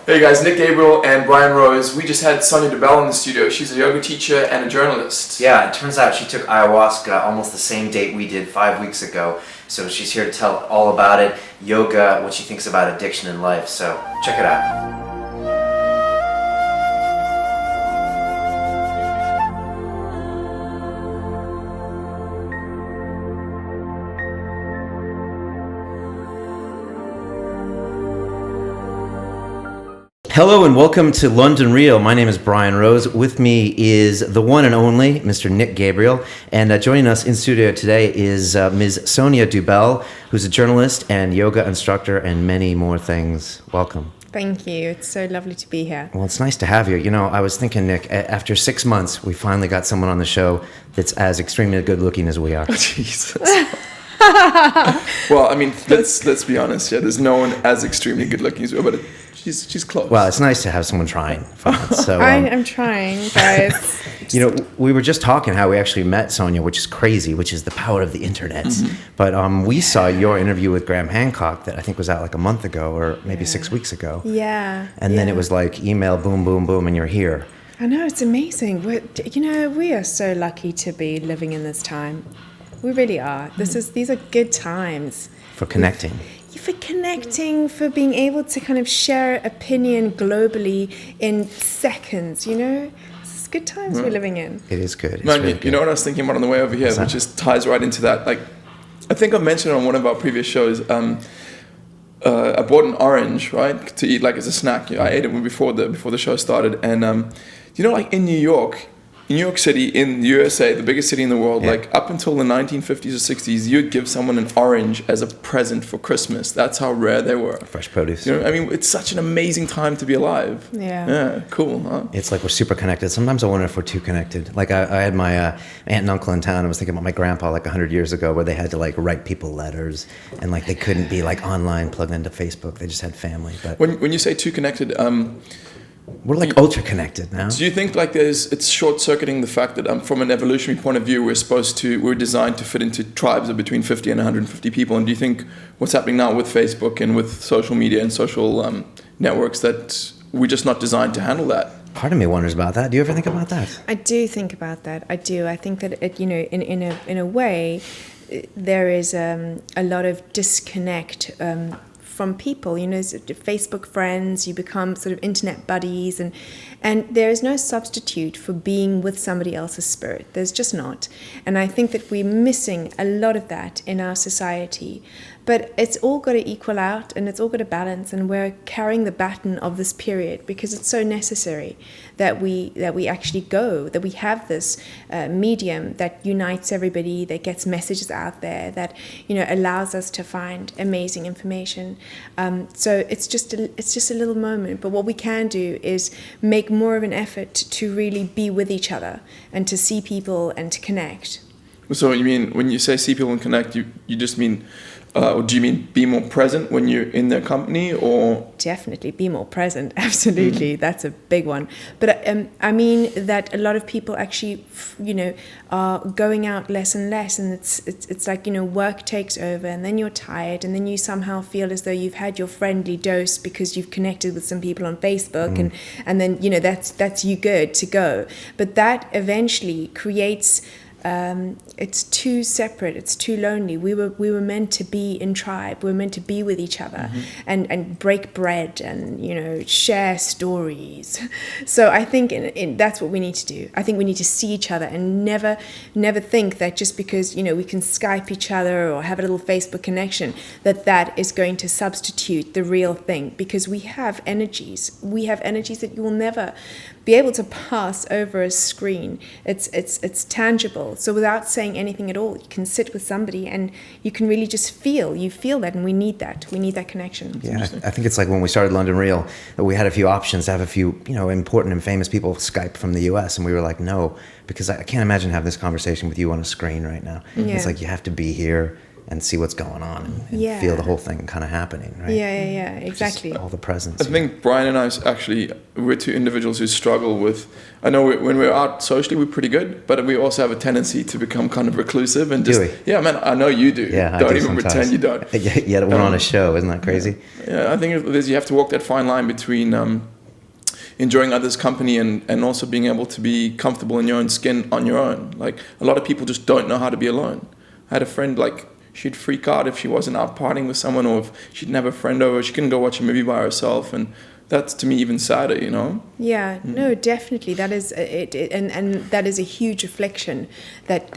Hey guys, Nick Gabriel and Brian Rose. We just had Sonia Doubell in the studio. She's a yoga teacher and a journalist. Yeah, it turns out she took ayahuasca almost the same date we did 5 weeks ago. So she's here to tell all about it, yoga, what she thinks about addiction in life. So check it out. Hello and welcome to London Real. My name is Brian Rose. With me is the one and only Mr. Nick Gabriel. And joining us in studio today is Ms. Sonia Doubell, who's a journalist and yoga instructor and many more things. Welcome. Thank you. It's so lovely to be here. Well, it's nice to have you. You know, I was thinking, Nick, after 6 months, we finally got someone on the show that's as extremely good looking as we are. Jesus. Well, I mean, let's be honest. Yeah, there's no one as extremely good looking as we are, but she's close. Well, it's nice to have someone trying for once. So I'm trying, guys. You know, we were just talking how we actually met Sonia, which is crazy, which is the power of the internet. Mm-hmm. But we saw your interview with Graham Hancock that I think was out like a month ago or maybe 6 weeks ago. Yeah. And then it was like email, boom, boom, boom, and you're here. I know, it's amazing. We are so lucky to be living in this time. We really are. These are good times. For connecting. For connecting, for being able to kind of share opinion globally in seconds, you know? It's good times we're living in. It is good. Man, really you know what I was thinking about on the way over here, which just ties right into that. Like, I think I mentioned on one of our previous shows, I bought an orange, right, to eat like as a snack. I ate it before the show started. And, like in New York City, in the USA, the biggest city in the world, like up until the 1950s or 60s, you'd give someone an orange as a present for Christmas. That's how rare they were. Fresh produce. You know, I mean, it's such an amazing time to be alive. Yeah, cool, huh? It's like we're super connected. Sometimes I wonder if we're too connected. Like I had my aunt and uncle in town. I was thinking about my grandpa like 100 years ago where they had to like write people letters and like they couldn't be like online plugged into Facebook. They just had family. But when you say too connected, we're like ultra connected now. Do you think like it's short-circuiting the fact that from an evolutionary point of view, we're designed to fit into tribes of between 50 and 150 people? And do you think what's happening now with Facebook and with social media and social networks that we're just not designed to handle that? Part of me wonders about that. Do you ever think about that? I do think about that. I do. I think that in a way, there is a lot of disconnect from people, Facebook friends, you become sort of internet buddies, and there is no substitute for being with somebody else's spirit. There's just not. And I think that we're missing a lot of that in our society. But it's all got to equal out and it's all got to balance, and we're carrying the baton of this period because it's so necessary that we actually that we have this medium that unites everybody, that gets messages out there, that allows us to find amazing information. So it's just a little moment. But what we can do is make more of an effort to really be with each other and to see people and to connect. So you mean when you say see people and connect, you just mean, or do you mean be more present when you're in their company, or? Definitely be more present. Absolutely, that's a big one. But I mean that a lot of people actually, are going out less and less, and it's like work takes over, and then you're tired, and then you somehow feel as though you've had your friendly dose because you've connected with some people on Facebook, and then that's you good to go. But that eventually creates. It's too separate. It's too lonely. We were meant to be in tribe. We were meant to be with each other, and break bread and share stories. So I think that's what we need to do. I think we need to see each other and never think that just because we can Skype each other or have a little Facebook connection that is going to substitute the real thing, because we have energies. We have energies that you will never be able to pass over a screen. It's tangible. So without saying anything at all, you can sit with somebody and you can really just feel that, and we need that. We need that connection. Yeah, I think it's like when we started London Real, we had a few options to have a few, important and famous people Skype from the US, and we were like, no, because I can't imagine having this conversation with you on a screen right now. Yeah. It's like you have to be here and see what's going on and Yeah. feel the whole thing kind of happening, right? Yeah, exactly. Just all the presence. I think Brian and I actually, we're two individuals who struggle with, I know when we're out socially, we're pretty good, but we also have a tendency to become kind of reclusive and just, Do we? yeah, man, I know you do. Yeah, I don't do even sometimes. pretend you don't. Yet we're on a show, isn't that crazy? Yeah, I think you have to walk that fine line between enjoying others' company and also being able to be comfortable in your own skin on your own. Like, a lot of people just don't know how to be alone. I had a friend, like, she'd freak out if she wasn't out partying with someone, or if she didn't have a friend over, she couldn't go watch a movie by herself, and that's to me even sadder, you know? Yeah, no, definitely. That is it, and that is a huge affliction that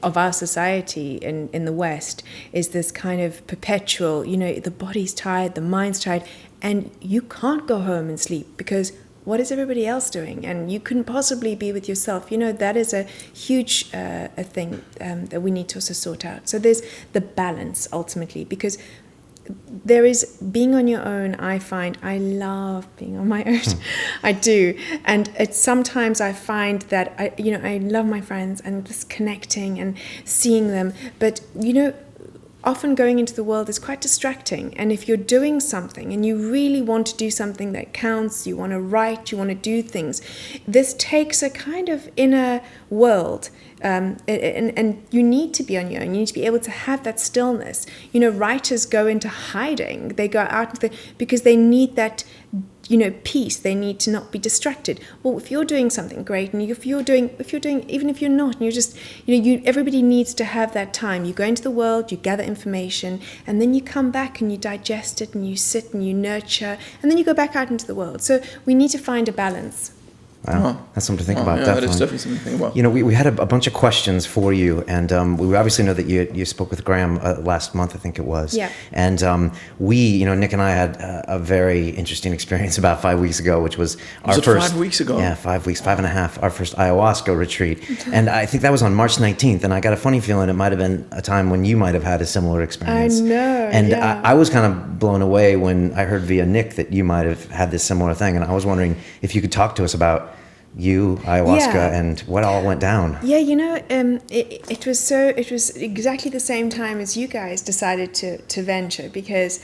of our society in the West, is this kind of perpetual, you know, the body's tired, the mind's tired, and you can't go home and sleep because what is everybody else doing? And you couldn't possibly be with yourself. You know, that is a huge a thing that we need to also sort out. So there's the balance ultimately, because there is being on your own. I find I love being on my own. I do. And it's sometimes I find that I love my friends and just connecting and seeing them. But, you know, often going into the world is quite distracting. And if you're doing something and you really want to do something that counts, you want to write, you want to do things, this takes a kind of inner world. And you need to be on your own. You need to be able to have that stillness. You know, writers go into hiding. They go out because they need that, you know, peace. They need to not be distracted. Well, if you're doing something great, and if you're doing, even if you're not, and you're just, you know, everybody needs to have that time. You go into the world, you gather information, and then you come back and you digest it, and you sit and you nurture, and then you go back out into the world. So we need to find a balance. Wow, that's something to think about. Yeah, definitely. that is definitely something to think about. You know, we had a bunch of questions for you, and we obviously know that you spoke with Graham last month, I think it was. Yeah. And Nick and I had a very interesting experience about 5 weeks ago, which was our first. 5 weeks ago? Yeah, 5 weeks, 5.5. Our first ayahuasca retreat, and I think that was on March 19th. And I got a funny feeling it might have been a time when you might have had a similar experience. I know. And yeah. I was kind of blown away when I heard via Nick that you might have had this similar thing, and I was wondering if you could talk to us about you, ayahuasca, and what all went down. Yeah, you know, it was exactly the same time as you guys decided to venture, because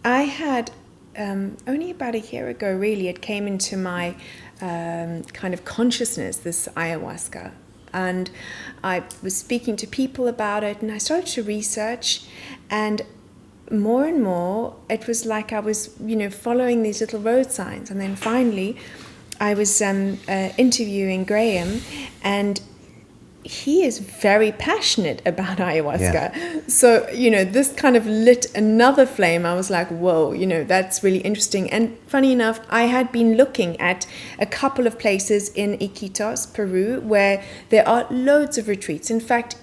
I had only about a year ago, really, it came into my kind of consciousness, this ayahuasca. And I was speaking to people about it, and I started to research, and more, it was like I was, you know, following these little road signs. And then finally, I was interviewing Graham, and he is very passionate about ayahuasca. Yeah. So, you know, this kind of lit another flame. I was like, whoa, you know, that's really interesting. And funny enough, I had been looking at a couple of places in Iquitos, Peru, where there are loads of retreats. In fact,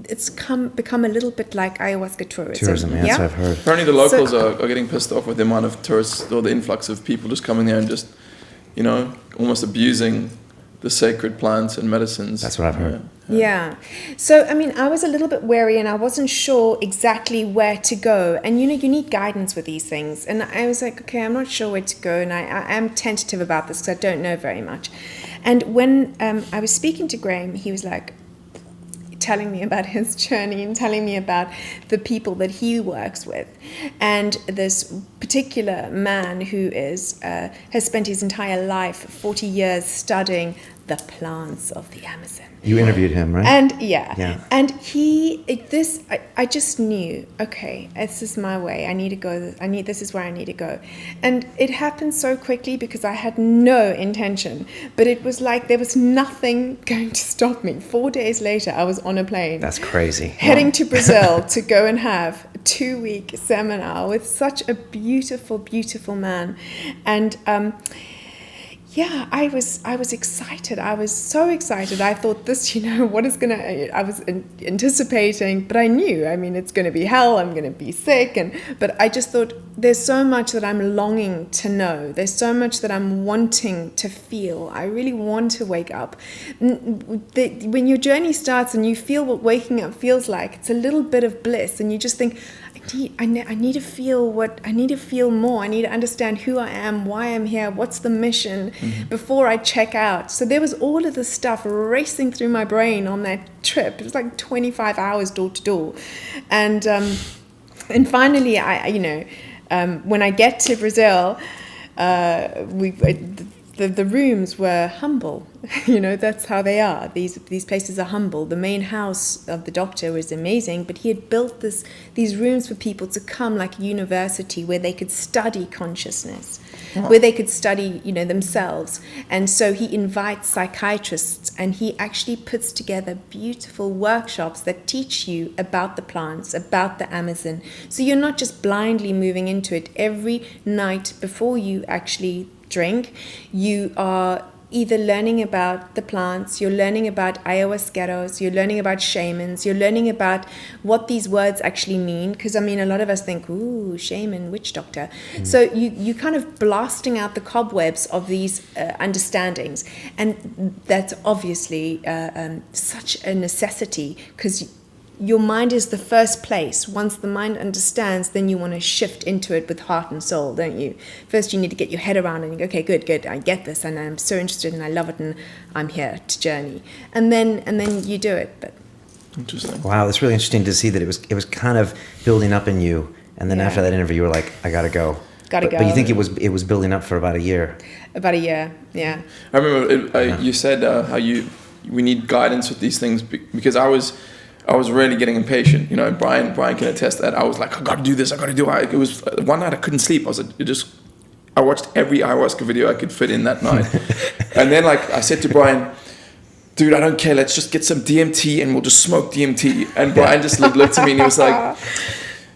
it's become a little bit like ayahuasca tourism. Yeah, that's what I've heard. Apparently the locals are getting pissed off with the amount of tourists, or the influx of people just coming there and just, you know, almost abusing the sacred plants and medicines. That's what I've heard. Yeah. So, I mean, I was a little bit wary, and I wasn't sure exactly where to go. And, you know, you need guidance with these things. And I was like, okay, I'm not sure where to go. And I am tentative about this because I don't know very much. And when I was speaking to Graham, he was like, telling me about his journey and telling me about the people that he works with. And this particular man who has spent his entire life, 40 years, studying the plants of the Amazon. You interviewed him, right? And Yeah. and I just knew, okay, this is my way. I need to go. This is where I need to go. And it happened so quickly because I had no intention, but it was like there was nothing going to stop me. 4 days later, I was on a plane. That's crazy. Heading to Brazil to go and have a 2-week seminar with such a beautiful, beautiful man. And yeah, I was excited. I was so excited. I thought this, you know, I was anticipating, but I knew, I mean, it's going to be hell. I'm going to be sick. But I just thought there's so much that I'm longing to know. There's so much that I'm wanting to feel. I really want to wake up. When your journey starts and you feel what waking up feels like, it's a little bit of bliss. And you just think, I need to feel more. I need to understand who I am, why I'm here, what's the mission before I check out. So there was all of this stuff racing through my brain on that trip. It was like 25 hours door to door. And finally, when I get to Brazil, the rooms were humble. That's how they are. These places are humble. The main house of the doctor was amazing, but he had built these rooms for people to come, like a university, where they could study consciousness, where they could study, themselves. And so he invites psychiatrists, and he actually puts together beautiful workshops that teach you about the plants, about the Amazon. So you're not just blindly moving into it. Every night before you actually drink, you are either learning about the plants, you're learning about ayahuasqueros, you're learning about shamans, you're learning about what these words actually mean, because a lot of us think, ooh, shaman, witch doctor. So you kind of blasting out the cobwebs of these understandings, and that's obviously such a necessity, because your mind is the first place. Once the mind understands, then you want to shift into it with heart and soul, don't you? First, you need to get your head around it and you go, okay, good, I get this, and I'm so interested, and I love it, and I'm here to journey. And then you do it. But interesting. Wow, it's really interesting to see that it was kind of building up in you, and then after that interview, you were like, I gotta go. But you think it was building up for about a year? About a year, yeah. I remember you said how we need guidance with these things, because I was really getting impatient. Brian can attest that. I was like, I got to do this. I got to do it. It was one night I couldn't sleep. I was like, I watched every ayahuasca video I could fit in that night. And then I said to Brian, dude, I don't care. Let's just get some DMT and we'll just smoke DMT. And Brian just looked at me and he was like,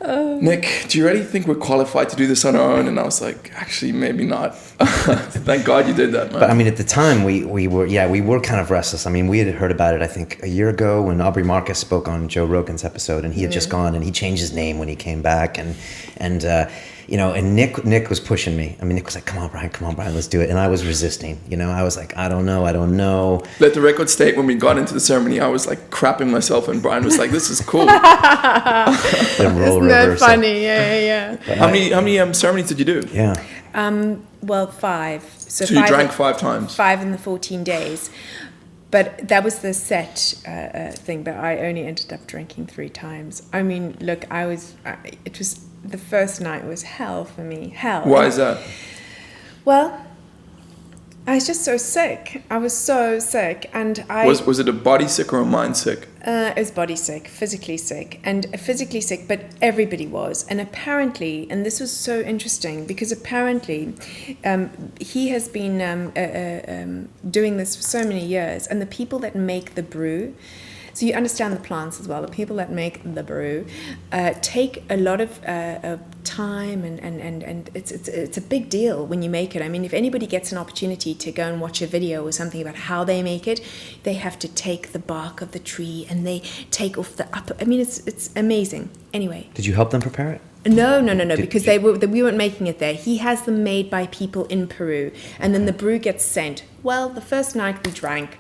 Nick, do you really think we're qualified to do this on our own? And I was like, actually, maybe not. Thank God you did that, man. But at the time we were kind of restless. We had heard about it, I think, a year ago when Aubrey Marcus spoke on Joe Rogan's episode, and he had just gone, and he changed his name when he came back, and Nick was pushing me. Nick was like, come on, Brian, let's do it. And I was resisting. I was like, I don't know. Let the record state, when we got into the ceremony, I was like crapping myself, and Brian was like, this is cool. Isn't that funny? Yeah. How many ceremonies did you do? Yeah. Well, 5. So you drank 5 times? 5 in the 14 days. But that was the set thing, but I only ended up drinking 3 times. Look, it was... The first night was hell for me. Hell. Why is that? Well, I was just so sick. I was so sick, and Was it a body sick or a mind sick? It was body sick, physically sick, but everybody was. And apparently, and this was so interesting, because apparently he has been doing this for so many years, and the people that make the brew, so you understand the plants as well. The people that make the brew take a lot of time, and it's a big deal when you make it. If anybody gets an opportunity to go and watch a video or something about how they make it, they have to take the bark of the tree and they take off the upper. It's amazing. Anyway. Did you help them prepare it? No, because we weren't making it there. He has them made by people in Peru, and then the brew gets sent. Well, the first night we drank,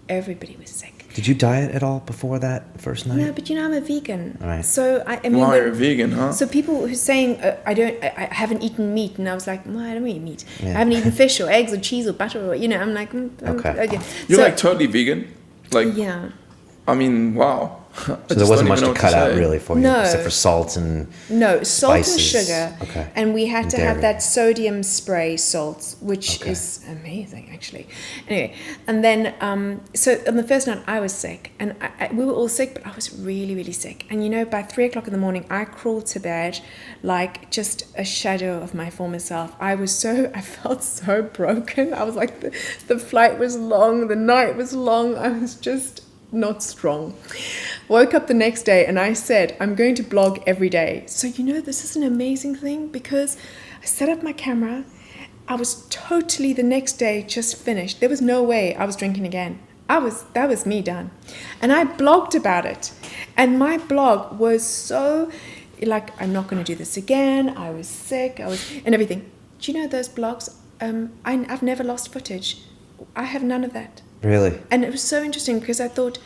everybody was sick. Did you diet at all before that first night? No, but I'm a vegan. All right. So Why you're a vegan, huh? So people who saying I haven't eaten meat, and I was like, I don't eat meat. Yeah. I haven't eaten fish or eggs or cheese or butter or I'm like, okay. You're totally vegan, yeah. Wow. So there wasn't much to cut out really for you, except for salt and salt spices. and sugar. Okay. And we had to have that sodium spray salt, which Okay. is amazing, actually. Anyway, and then so on the first night I was sick, and we were all sick, but I was really, really sick. And by 3 o'clock in the morning, I crawled to bed like just a shadow of my former self. I felt so broken. I was like, the flight was long, the night was long. I was just not strong. Woke up the next day and I said, I'm going to blog every day. So this is an amazing thing, because I set up my camera. I was totally the next day just finished. There was no way I was drinking again. That was me done. And I blogged about it. And my blog was so I'm not going to do this again. I was sick. And everything. Do you know those blogs? I've never lost footage. I have none of that. Really? And it was so interesting, because I thought,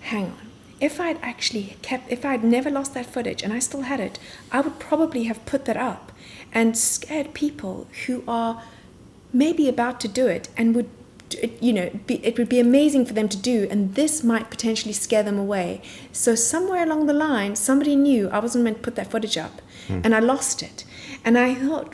hang on, if I'd never lost that footage and I still had it, I would probably have put that up and scared people who are maybe about to do it and would, it would be amazing for them to do, and this might potentially scare them away. So somewhere along the line, somebody knew I wasn't meant to put that footage up, and I lost it. And I thought,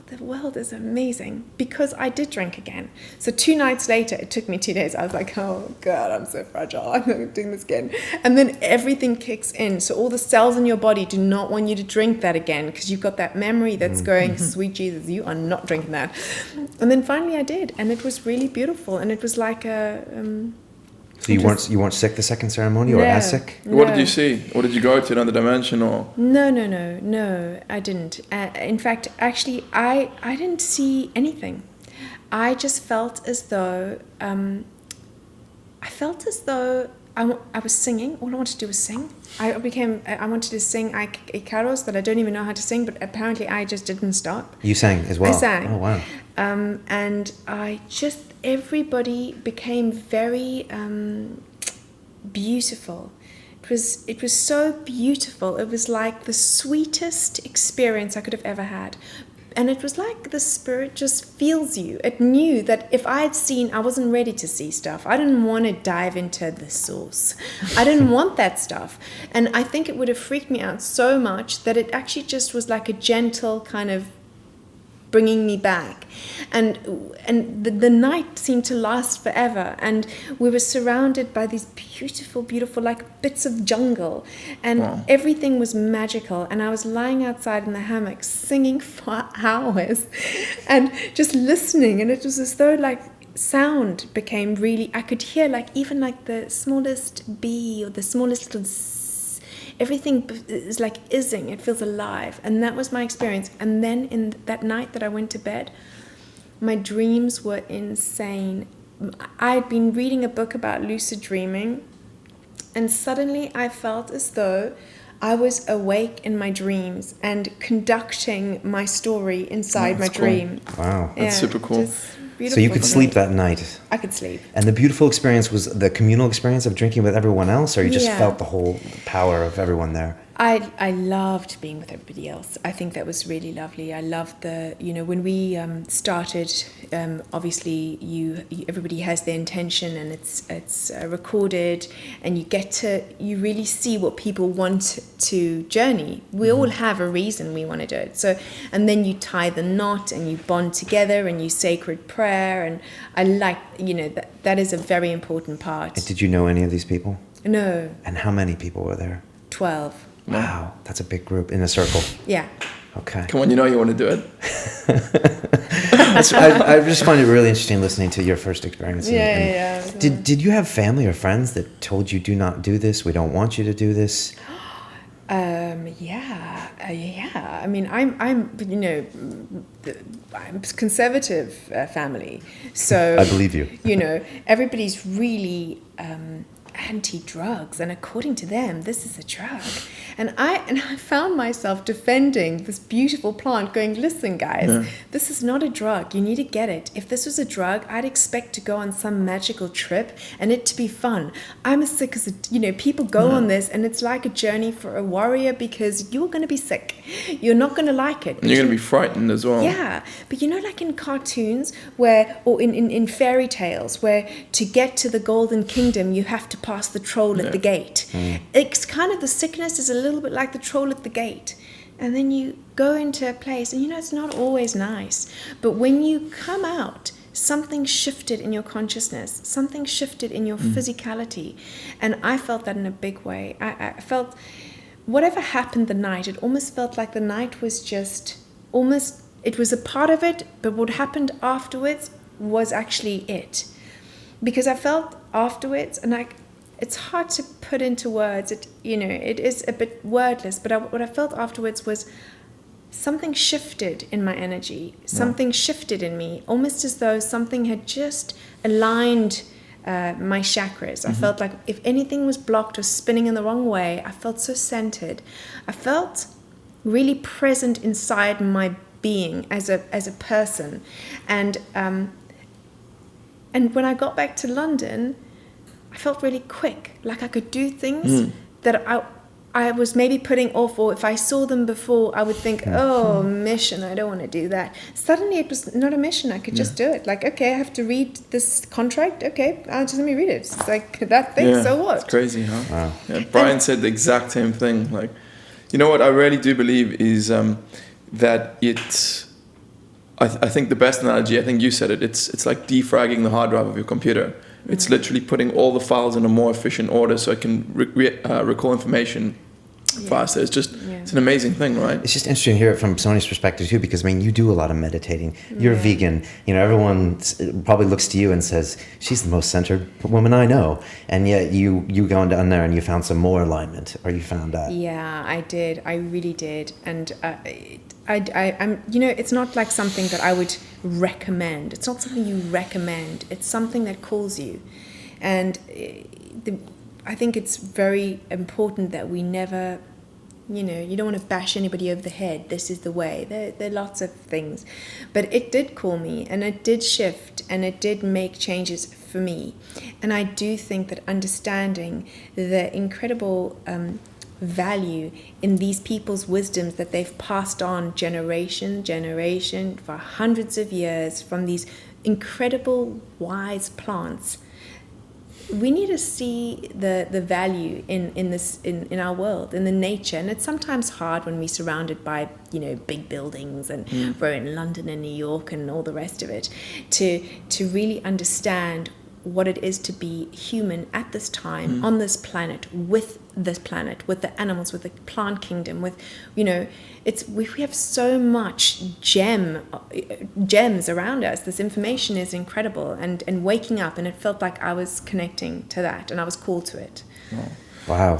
the world is amazing, because I did drink again. So 2 nights later, it took me 2 days. I was like, oh God, I'm so fragile. I'm not doing this again. And then everything kicks in. So all the cells in your body do not want you to drink that again, because you've got that memory that's going, sweet Jesus, you are not drinking that. And then finally I did. And it was really beautiful. And it was like a... So you weren't sick the second ceremony, or as sick? What did you see? Or did you go to another dimension, or? No, I didn't. In fact, actually, I didn't see anything. I just felt as though I was singing. All I wanted to do was sing. I wanted to sing Icaros that I don't even know how to sing, but apparently I just didn't stop. You sang as well? I sang. Oh, wow. And everybody became very beautiful. It was so beautiful. It was like the sweetest experience I could have ever had. And it was like the spirit just feels you. It knew that if I wasn't ready to see stuff. I didn't want to dive into the source. I didn't want that stuff. And I think it would have freaked me out so much that it actually just was like a gentle kind of bringing me back. And the night seemed to last forever, and we were surrounded by these beautiful like bits of jungle, and everything was magical, and I was lying outside in the hammock singing for hours and just listening, and it was as though like sound became really, I could hear like even like the smallest bee or the smallest little everything is like ising. It feels alive. And that was my experience. And then in that night that I went to bed, my dreams were insane. I'd been reading a book about lucid dreaming, and suddenly I felt as though I was awake in my dreams and conducting my story inside my dream. Cool. Wow. That's super cool. So you could sleep that night? I could sleep. And the beautiful experience was the communal experience of drinking with everyone else, or you just felt the whole power of everyone there? I loved being with everybody else. I think that was really lovely. I loved when we started, obviously everybody has their intention, and it's recorded, and you really see what people want to journey. We all have a reason we want to do it. So, and then you tie the knot and you bond together and you sacred prayer, and I like, that is a very important part. And did you know any of these people? No. And how many people were there? 12. Wow, that's a big group in a circle. Yeah. Okay. Come on, you want to do it. I just find it really interesting listening to your first experience. Yeah. Did you have family or friends that told you, do not do this, we don't want you to do this? Yeah. I mean, I'm conservative family, so I believe you. Everybody's really anti-drugs, and according to them, this is a drug. And I found myself defending this beautiful plant, going, listen, guys, this is not a drug. You need to get it. If this was a drug, I'd expect to go on some magical trip and it to be fun. I'm as sick as people go on this, and it's like a journey for a warrior, because you're going to be sick. You're not going to like it. And you're going to be frightened as well. Yeah. But like in cartoons or in fairy tales, where to get to the golden kingdom, you have to pass the troll at the gate. It's kind of, the sickness is a little bit like the troll at the gate. And then you go into a place, and it's not always nice. But when you come out, something shifted in your consciousness, something shifted in your physicality. And I felt that in a big way. I felt whatever happened the night, it almost felt like the night was just it was a part of it, but what happened afterwards was actually it. Because I felt afterwards, and it's hard to put into words. It is a bit wordless. But what I felt afterwards was something shifted in my energy. Something shifted in me, almost as though something had just aligned my chakras. I felt like if anything was blocked or spinning in the wrong way, I felt so centered. I felt really present inside my being as a person, and when I got back to London, I felt really quick, like I could do things that I was maybe putting off, or if I saw them before, I would think, oh, mission, I don't want to do that. Suddenly it was not a mission, I could just do it. Like, okay, I have to read this contract, okay, I'll just let me read it. It's like that thing, so what? It's crazy, huh? Wow. Yeah, Brian said the exact same thing. Like, you know what I really do believe is that it's, I think the best analogy, I think you said it, it's like defragging the hard drive of your computer. It's literally putting all the files in a more efficient order so it can recall information faster. It's just, it's an amazing thing, right? It's just interesting to hear it from Sonia's perspective too, because I mean, you do a lot of meditating. You're vegan. You know, everyone probably looks to you and says, she's the most centered woman I know. And yet you go down there and you found some more alignment, or you found that. Yeah, I did. I really did. And I'm, you know, it's not like something that I would recommend. It's not something you recommend. It's something that calls you. And I think it's very important that we never, you know, you don't want to bash anybody over the head. This is the way. There are lots of things. But it did call me, and it did shift, and it did make changes for me. And I do think that understanding the incredible value in these people's wisdoms that they've passed on generation for hundreds of years from these incredible wise plants, we need to see the value in our world, in the nature. And it's sometimes hard when we're surrounded by, you know, big buildings and we're in London and New York and all the rest of it, to really understand what it is to be human at this time on this planet, with the animals, with the plant kingdom, with, you know, we have so much gems around us. This information is incredible, and waking up, and it felt like I was connecting to that, and I was called to it. Wow.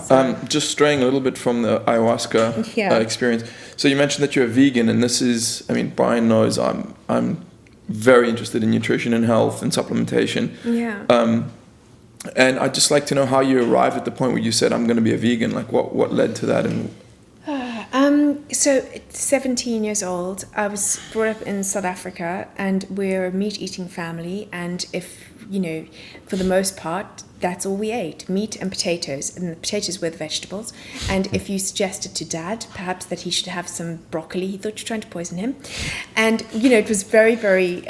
Just straying a little bit from the ayahuasca experience. So you mentioned that you're a vegan, and this is, I mean, Brian knows I'm very interested in nutrition and health and supplementation. Yeah. And I'd just like to know how you arrived at the point where you said, I'm going to be a vegan. Like, what led to that? And so 17 years old, I was brought up in South Africa, and we're a meat-eating family. And if, you know, for the most part, that's all we ate, meat and potatoes, and the potatoes were the vegetables. And if you suggested to Dad, perhaps, that he should have some broccoli, he thought you were trying to poison him. And, you know, it was very, very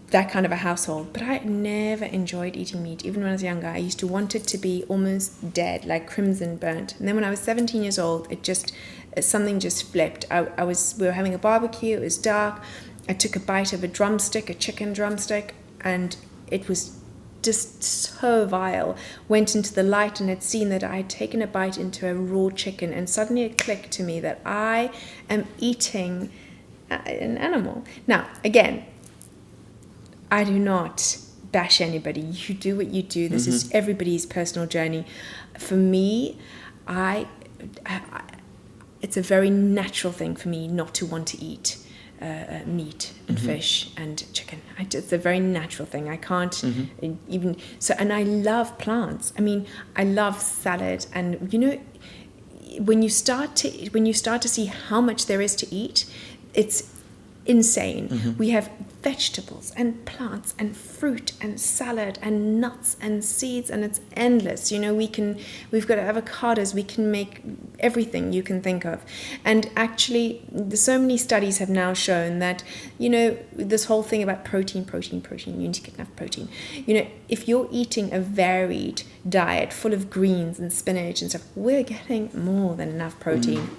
that kind of a household. But I never enjoyed eating meat. Even when I was younger, I used to want it to be almost dead, like crimson burnt. And then when I was 17 years old, something just flipped. We were having a barbecue, it was dark. I took a bite of a chicken drumstick, and it was just so vile. Went into the light and had seen that I had taken a bite into a raw chicken, and suddenly it clicked to me that I am eating an animal. Now, again, I do not bash anybody. You do what you do. This is everybody's personal journey. For me, it's a very natural thing for me not to want to eat meat and fish and chicken. It's a very natural thing. I can't even so. And I love plants. I mean, I love salad. And you know, when you start to see how much there is to eat, it's insane. We have vegetables and plants and fruit and salad and nuts and seeds, and it's endless. You know, we've got avocados, we can make everything you can think of. And actually, so many studies have now shown that, you know, this whole thing about protein, you need to get enough protein. You know, if you're eating a varied diet full of greens and spinach and stuff, we're getting more than enough protein.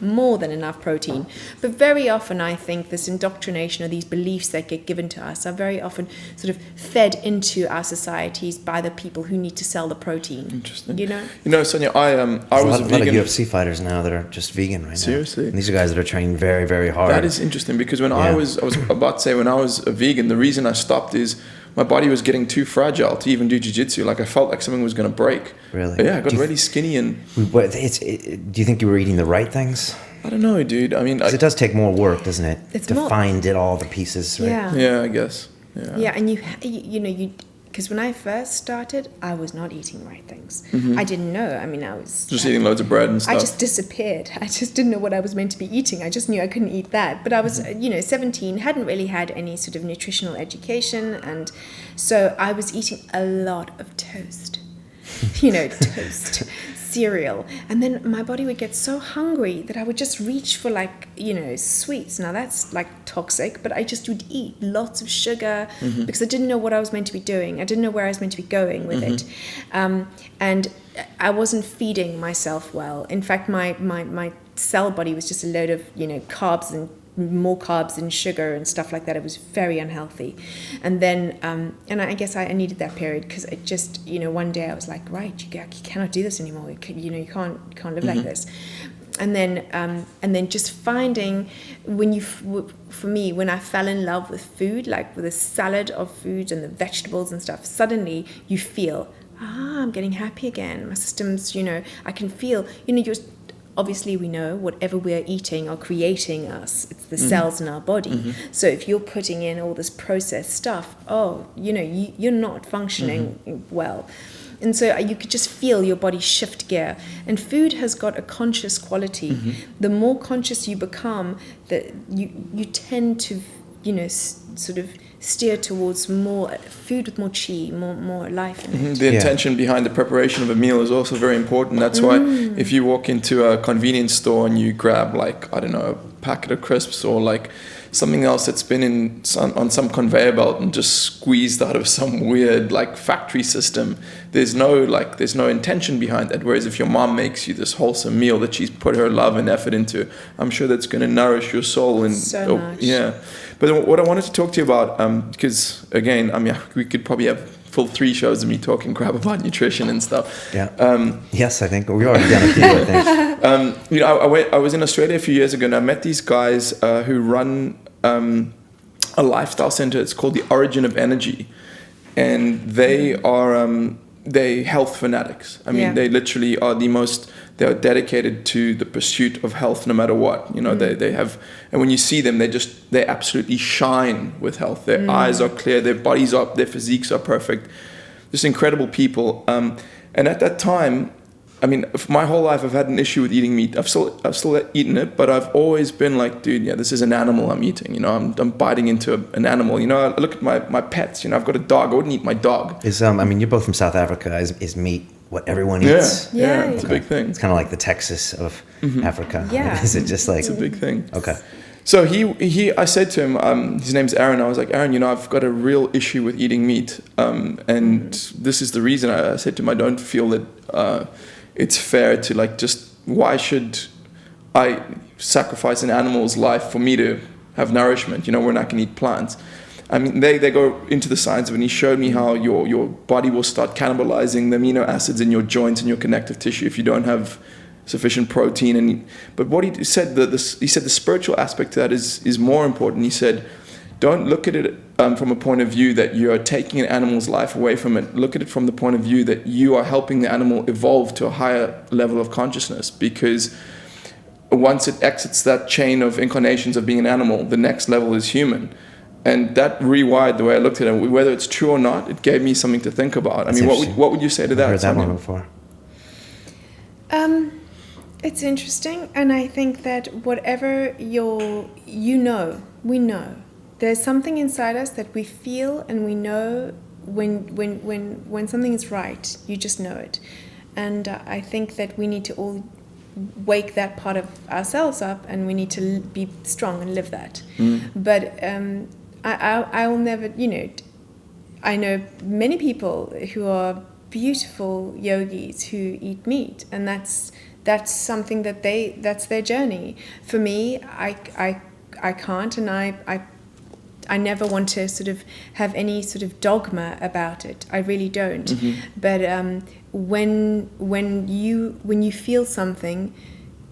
But very often I think this indoctrination or these beliefs that get given to us are very often sort of fed into our societies by the people who need to sell the protein. Interesting. You know, Sonia, I was a vegan. A lot of UFC fighters now that are just vegan right now. Seriously? And these are guys that are training very, very hard. That is interesting, because when I was about to say, when I was a vegan, the reason I stopped is my body was getting too fragile to even do jiu-jitsu. Like, I felt like something was going to break. Really? Yeah, I got really skinny. And do you think you were eating the right things? I don't know, dude. I mean, it does take more work, doesn't it? It's to more, find all the pieces, right? Yeah, I guess. Yeah, and you because when I first started, I was not eating right things. I didn't know. I mean, I was just eating loads of bread and stuff. I just disappeared. I just didn't know what I was meant to be eating. I just knew I couldn't eat that. But I was, 17, hadn't really had any sort of nutritional education, and so I was eating a lot of toast. toast, cereal, and then my body would get so hungry that I would just reach for sweets. Now that's like toxic, but I just would eat lots of sugar because I didn't know what I was meant to be doing. I didn't know where I was meant to be going with it, and I wasn't feeding myself well. In fact, my cell body was just a load of carbs and more carbs and sugar and stuff like that. It was very unhealthy. And then and I guess I needed that period because it just one day I was like, right, you cannot do this anymore. You can't live like this. And then just finding for me, when I fell in love with food, like with a salad of food and the vegetables and stuff, suddenly you feel, I'm getting happy again. My system's, I can feel, obviously we know whatever we're eating are creating us. It's the cells in our body. So if you're putting in all this processed stuff, you're not functioning well. And so you could just feel your body shift gear. And food has got a conscious quality. The more conscious you become, you tend to, sort of steer towards more food with more chi, more life in it. The intention behind the preparation of a meal is also very important. That's why if you walk into a convenience store and you grab a packet of crisps or something else that's been on some conveyor belt and just squeezed out of some weird factory system, there's no intention behind that. Whereas if your mom makes you this wholesome meal that she's put her love and effort into, I'm sure that's going to nourish your soul. And so much. Yeah. But what I wanted to talk to you about, because again, we could probably have full 3 shows of me talking crap about nutrition and stuff. Yeah. Yes, I think we already done a few. I think. I was in Australia a few years ago, and I met these guys who run a lifestyle center. It's called the Origin of Energy, and they are they health fanatics. They literally are they are dedicated to the pursuit of health no matter what. They have, and when you see them, they absolutely shine with health. Their eyes are clear, their bodies are, their physiques are perfect. Just incredible people. And at that time, my whole life I've had an issue with eating meat. I've still eaten it, but I've always been like, dude, this is an animal I'm eating. I'm biting into an animal. I look at my pets. I've got a dog. I wouldn't eat my dog. You're both from South Africa. Is meat what everyone eats? Yeah, it's a big thing. It's kind of like the Texas of Africa. Yeah. Is it just it's a big thing. Okay. So I said to him, his name's Aaron. I was like, Aaron, I've got a real issue with eating meat, and this is the reason. I said to him, I don't feel that it's fair to why should I sacrifice an animal's life for me to have nourishment? We're not going to eat plants. They go into the science of it, and he showed me how your body will start cannibalizing the amino acids in your joints and your connective tissue if you don't have sufficient protein. But what he said, the spiritual aspect to that is more important. He said, don't look at it from a point of view that you are taking an animal's life away from it. Look at it from the point of view that you are helping the animal evolve to a higher level of consciousness, because once it exits that chain of incarnations of being an animal, the next level is human. And that rewired the way I looked at it. Whether it's true or not, it gave me something to think about. What would you say to that? I've heard that Sonia? one before. It's interesting, and I think that whatever we know. There's something inside us that we feel, and we know when something is right. You just know it, and I think that we need to all wake that part of ourselves up, and we need to be strong and live that. But I will never, I know many people who are beautiful yogis who eat meat, and that's something that's their journey. For me, I can't, and I never want to sort of have any sort of dogma about it. I really don't. But when you feel something,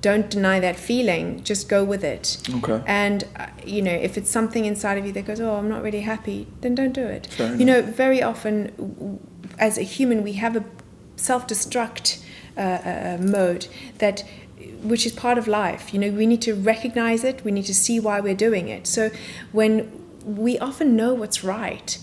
don't deny that feeling. Just go with it. Okay. And if it's something inside of you that goes, "Oh, I'm not really happy," then don't do it. Very often, as a human, we have a self-destruct mode which is part of life. We need to recognize it. We need to see why we're doing it. So when we often know what's right,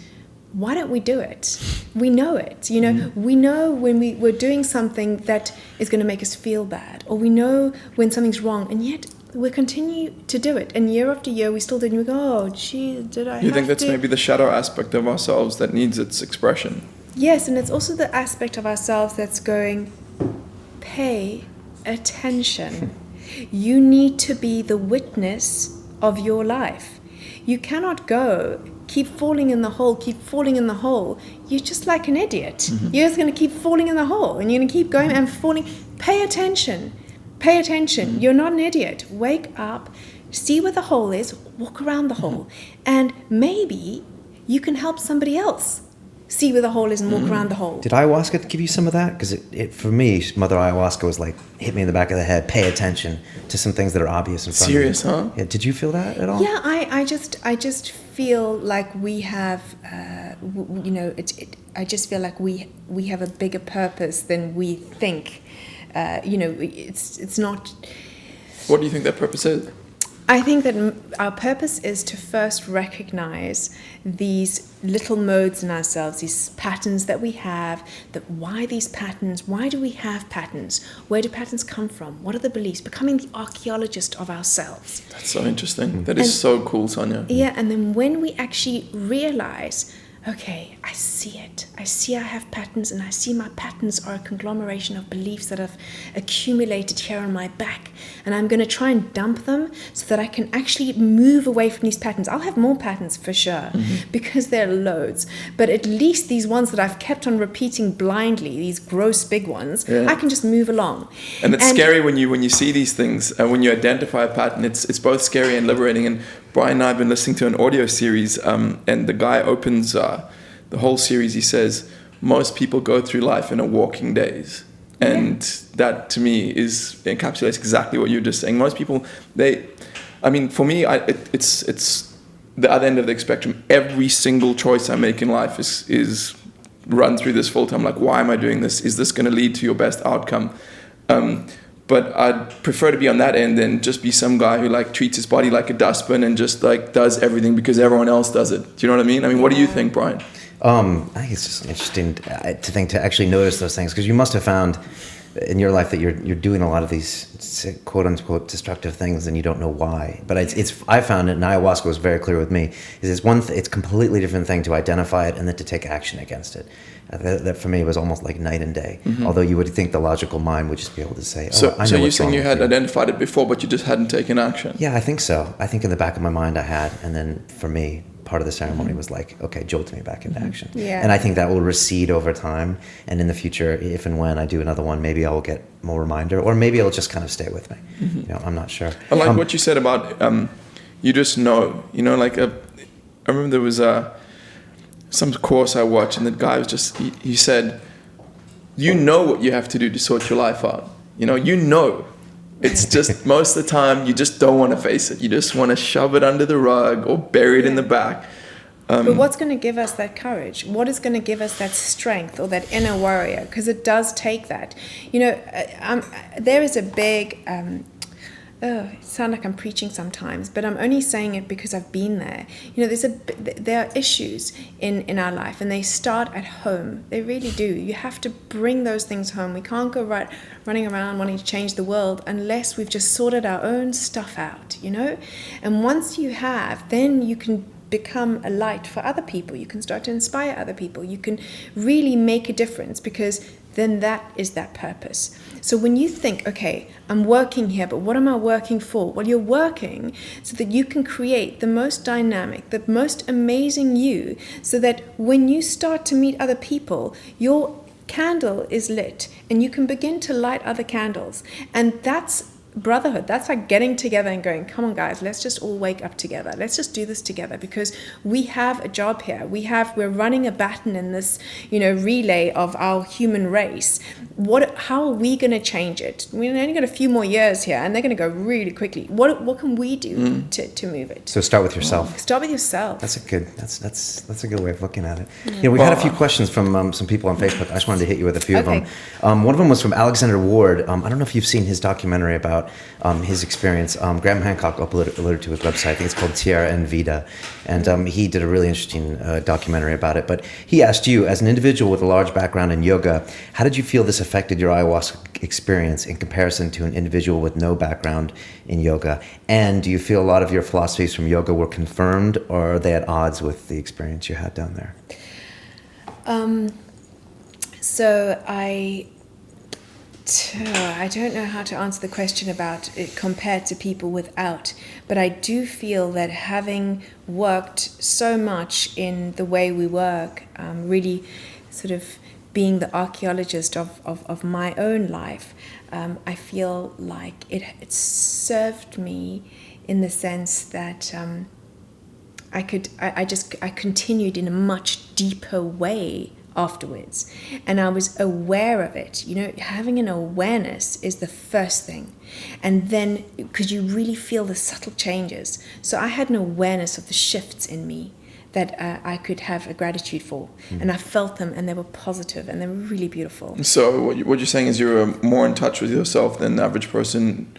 why don't we do it? We know it. We know when we're doing something that is going to make us feel bad, or we know when something's wrong, and yet we continue to do it. And year after year, we still do it, and we go, "Oh, gee, did I?" You think that's maybe the shadow aspect of ourselves that needs its expression? Yes, and it's also the aspect of ourselves that's going, pay attention. You need to be the witness of your life. You cannot go, keep falling in the hole, keep falling in the hole. You're just like an idiot. You're just going to keep falling in the hole, and you're going to keep going and falling. Pay attention. Pay attention. You're not an idiot. Wake up, see where the hole is, walk around the hole, and maybe you can help somebody else see where the hole is and walk around the hole. Did ayahuasca give you some of that? Because it for me, Mother Ayahuasca was like, hit me in the back of the head, pay attention to some things that are obvious in front Serious, of you. huh? Yeah, did you feel that at all? Yeah, I just feel like we have, I just feel like we have a bigger purpose than we think. It's not. What do you think that purpose is? I think that our purpose is to first recognize these little modes in ourselves, these patterns that we have, that why these patterns, why do we have patterns? Where do patterns come from? What are the beliefs? Becoming the archaeologist of ourselves. That's so interesting. That is so cool, Sonia. Yeah, and then when we actually realize, okay, I see it. I see I have patterns, and I see my patterns are a conglomeration of beliefs that have accumulated here on my back. And I'm going to try and dump them so that I can actually move away from these patterns. I'll have more patterns for sure, because there are loads. But at least these ones that I've kept on repeating blindly, these gross big ones, I can just move along. And it's scary when you see these things, when you identify a pattern. It's both scary and liberating. And Brian and I have been listening to an audio series, and the guy opens the whole series. He says, most people go through life in a walking daze. And that to me encapsulates exactly what you're just saying. Most people, for me, it's the other end of the spectrum. Every single choice I make in life is run through this filter. I'm like, why am I doing this? Is this going to lead to your best outcome? But I'd prefer to be on that end than just be some guy who like treats his body like a dustbin and just like does everything because everyone else does it. Do you know what I mean? I mean, what do you think, Brian? I think it's just interesting to actually notice those things, because you must have found in your life that you're doing a lot of these quote unquote destructive things and you don't know why. But I found it, and ayahuasca was very clear with me, it's a completely different thing to identify it and then to take action against it. That for me was almost like night and day. Although you would think the logical mind would just be able to say, so you're saying you had you. identified it before, but you just hadn't taken action? Yeah, I think so. I think in the back of my mind I had, and then for me, part of the ceremony was like, okay, jolt me back into action. Yeah. And I think that will recede over time. And in the future, if and when I do another one, maybe I will get more reminder, or maybe it'll just kind of stay with me. I'm not sure. I like what you said about you just know. I remember there was some course I watched, and the guy was just he said, you know what you have to do to sort your life out. You know. It's just most of the time you just don't want to face it. You just want to shove it under the rug or bury it in the back. But what's going to give us that courage? What is going to give us that strength or that inner warrior? Because it does take that. There is a big... it sounds like I'm preaching sometimes, but I'm only saying it because I've been there. There are issues in our life, and they start at home. They really do. You have to bring those things home. We can't go running around wanting to change the world unless we've just sorted our own stuff out, And once you have, then you can become a light for other people. You can start to inspire other people. You can really make a difference, because then that is that purpose. So when you think, okay, I'm working here, but what am I working for? Well, you're working so that you can create the most dynamic, the most amazing you, so that when you start to meet other people, your candle is lit and you can begin to light other candles. And that's brotherhood. That's like getting together and going, come on guys, let's just all wake up together. Let's just do this together, because we have a job here. We're running a baton in this, relay of our human race. How are we going to change it? We've only got a few more years here, and they're going to go really quickly. What can we do to move it? So start with yourself. Start with yourself. That's a good way of looking at it. We've had a few questions from some people on Facebook. I just wanted to hit you with a few of them. One of them was from Alexander Ward. I don't know if you've seen his documentary about his experience. Graham Hancock alluded to his website. I think it's called Tierra and Vida. And he did a really interesting documentary about it. But he asked you, as an individual with a large background in yoga, how did you feel this affected your ayahuasca experience in comparison to an individual with no background in yoga? And do you feel a lot of your philosophies from yoga were confirmed, or are they at odds with the experience you had down there? So I don't know how to answer the question about it compared to people without, but I do feel that having worked so much in the way we work, really sort of being the archaeologist of my own life, I feel like it served me in the sense that I continued in a much deeper way afterwards, and I was aware of it. Having an awareness is the first thing, and then because you really feel the subtle changes. So I had an awareness of the shifts in me that I could have a gratitude for, and I felt them, and they were positive, and they were really beautiful. So what you're saying is you were more in touch with yourself than the average person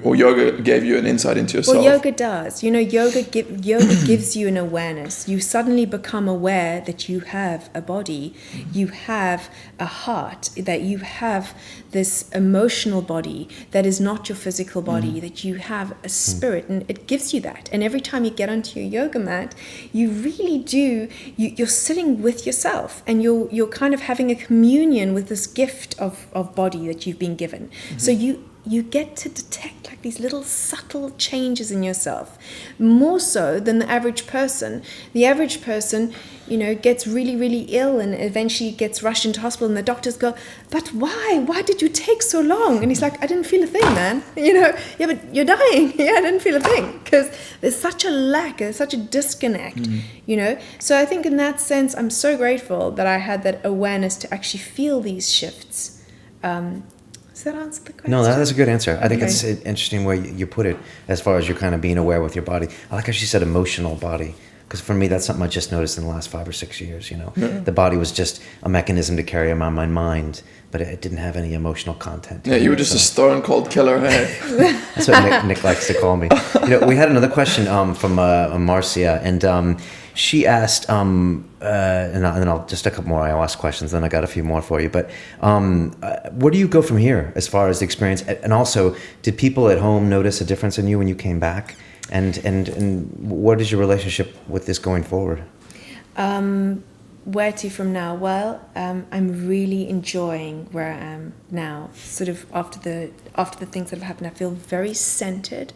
or yoga gave you an insight into yourself. Well, yoga does. Yoga gives you an awareness. You suddenly become aware that you have a body, you have a heart, that you have this emotional body that is not your physical body, that you have a spirit, and it gives you that. And every time you get onto your yoga mat, you really do, you're sitting with yourself, and you're kind of having a communion with this gift of body that you've been given. So you get to detect like these little subtle changes in yourself, more so than the average person. The average person, gets really, really ill and eventually gets rushed into hospital, and the doctors go, "But why? Why did you take so long?" And he's like, "I didn't feel a thing, man." "Yeah, but you're dying." "Yeah, I didn't feel a thing." Because there's such a lack, there's such a disconnect, So I think in that sense, I'm so grateful that I had that awareness to actually feel these shifts. Does that answer the question? No, that's a good answer. I think Okay. it's an interesting way you put it, as far as you're kind of being aware with your body. I like how she said emotional body, because for me, that's something I just noticed in the last 5 or 6 years. The body was just a mechanism to carry on my mind, but it didn't have any emotional content. Yeah, you were just a stone cold killer, hey? That's what Nick likes to call me. We had another question from Marcia, and she asked, and then I'll just a couple more ayahuasca questions, then I got a few more for you. But where do you go from here as far as the experience? And also, did people at home notice a difference in you when you came back? And what is your relationship with this going forward? Where to from now? Well, I'm really enjoying where I am now. Sort of after the things that have happened, I feel very centered.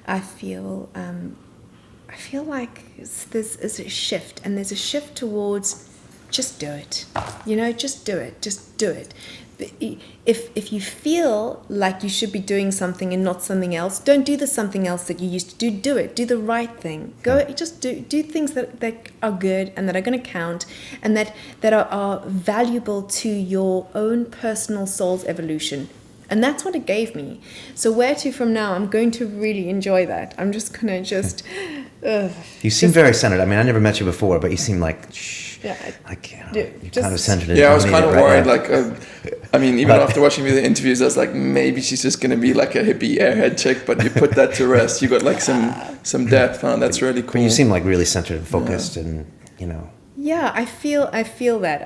I feel like there's a shift, and there's a shift towards just do it. Just do it. Just do it. If you feel like you should be doing something and not something else, don't do the something else that you used to do. Do it. Do the right thing. Just do things that are good and that are going to count, and that are valuable to your own personal soul's evolution. And that's what it gave me. So where to from now? I'm going to really enjoy that. I'm just going to You seem very centered. I mean, I never met you before, but you seem like, yeah, you're kind of centered. Yeah, I was kind of worried. Even after watching the interviews, I was like, maybe she's just going to be like a hippie airhead chick, but you put that to rest. You got like some depth, huh? That's really cool. But you seem like really centered and focused, and Yeah, I feel that.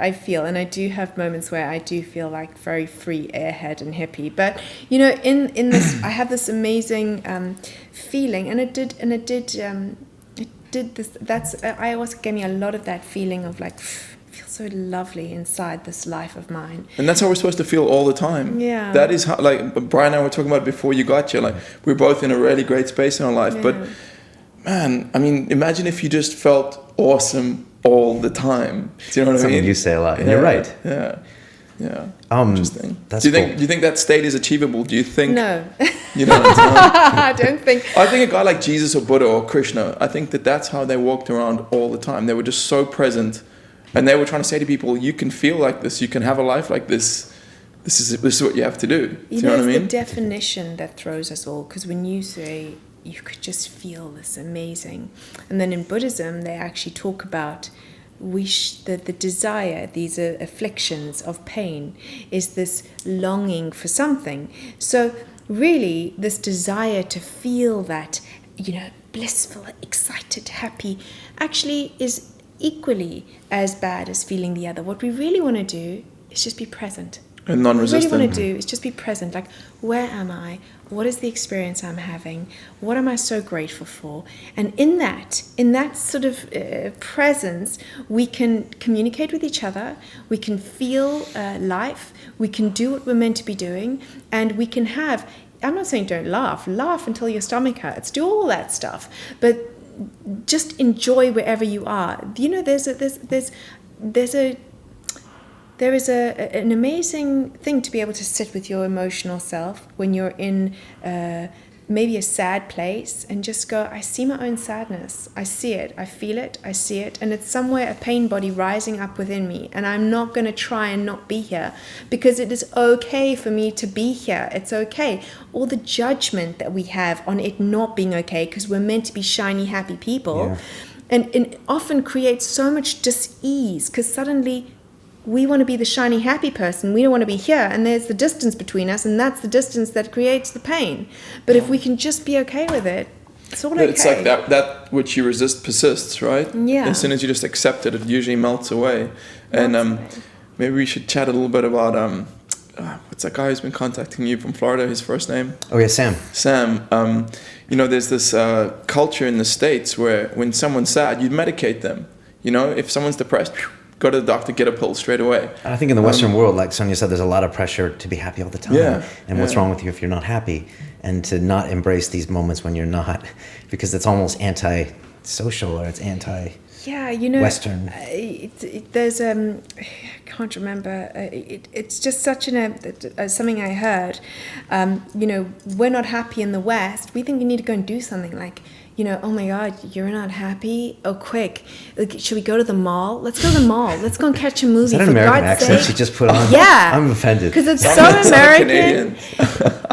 And I do have moments where I do feel like very free airhead and hippie. But in this, I have this amazing feeling, and it did this. Ayahuasca gave me a lot of that feeling of like, I feel so lovely inside this life of mine. And that's how we're supposed to feel all the time. Yeah. That is how, like Brian and I were talking about before you got here. Like we're both in a really great space in our life, but man, I mean, imagine if you just felt awesome all the time. Do you know what I mean? Something you say a lot, and you're right. Yeah. Interesting. That's do cool. you think that state is achievable? Do you think? No. I don't think. I think a guy like Jesus or Buddha or Krishna, I think that's how they walked around all the time. They were just so present, and they were trying to say to people, you can feel like this, you can have a life like this. This is what you have to do. Do you know what I mean? It's the definition that throws us all, because when you say you could just feel this amazing, and then in Buddhism they actually talk about the desire, these afflictions of pain, is this longing for something. So really, this desire to feel that, blissful, excited, happy, actually is equally as bad as feeling the other. What we really want to do is just be present. And What I non-resistant. really want to do is just be present. Like, where am I? What is the experience I'm having? What am I so grateful for? And in that sort of presence, we can communicate with each other. We can feel life. We can do what we're meant to be doing, and we can have. I'm not saying don't laugh until your stomach hurts. Do all that stuff, but just enjoy wherever you are. You know, there is an amazing thing to be able to sit with your emotional self when you're in maybe a sad place and just go, I see my own sadness. I see it. I feel it. I see it. And it's somewhere a pain body rising up within me. And I'm not going to try and not be here because it is okay for me to be here. It's okay. All the judgment that we have on it not being okay because we're meant to be shiny, happy people. Yeah. And it often creates so much dis-ease because suddenly we want to be the shiny, happy person. We don't want to be here. And there's the distance between us. And that's the distance that creates the pain. But if we can just be okay with it, it's all okay. It's like that which you resist persists, right? Yeah. As soon as you just accept it, it usually melts away. And maybe we should chat a little bit about what's that guy who's been contacting you from Florida? His first name? Oh yeah, Sam. Sam. You know, there's this culture in the States where when someone's sad, you medicate them. You know, if someone's depressed, go to the doctor, get a pill straight away. I think in the Western world, like Sonia said, there's a lot of pressure to be happy all the time. Yeah, and what's wrong with you if you're not happy? And to not embrace these moments when you're not, because it's almost anti-social or it's Yeah, you know, Western. There's I can't remember. It's just such something I heard. You know, we're not happy in the West. We think we need to go and do something like. You know, oh my God, you're not happy? Oh, quick. Like, should we go to the mall? Let's go to the mall. Let's go and catch a movie. Is that an American accent she just put on? Yeah. I'm offended. Because it's so American.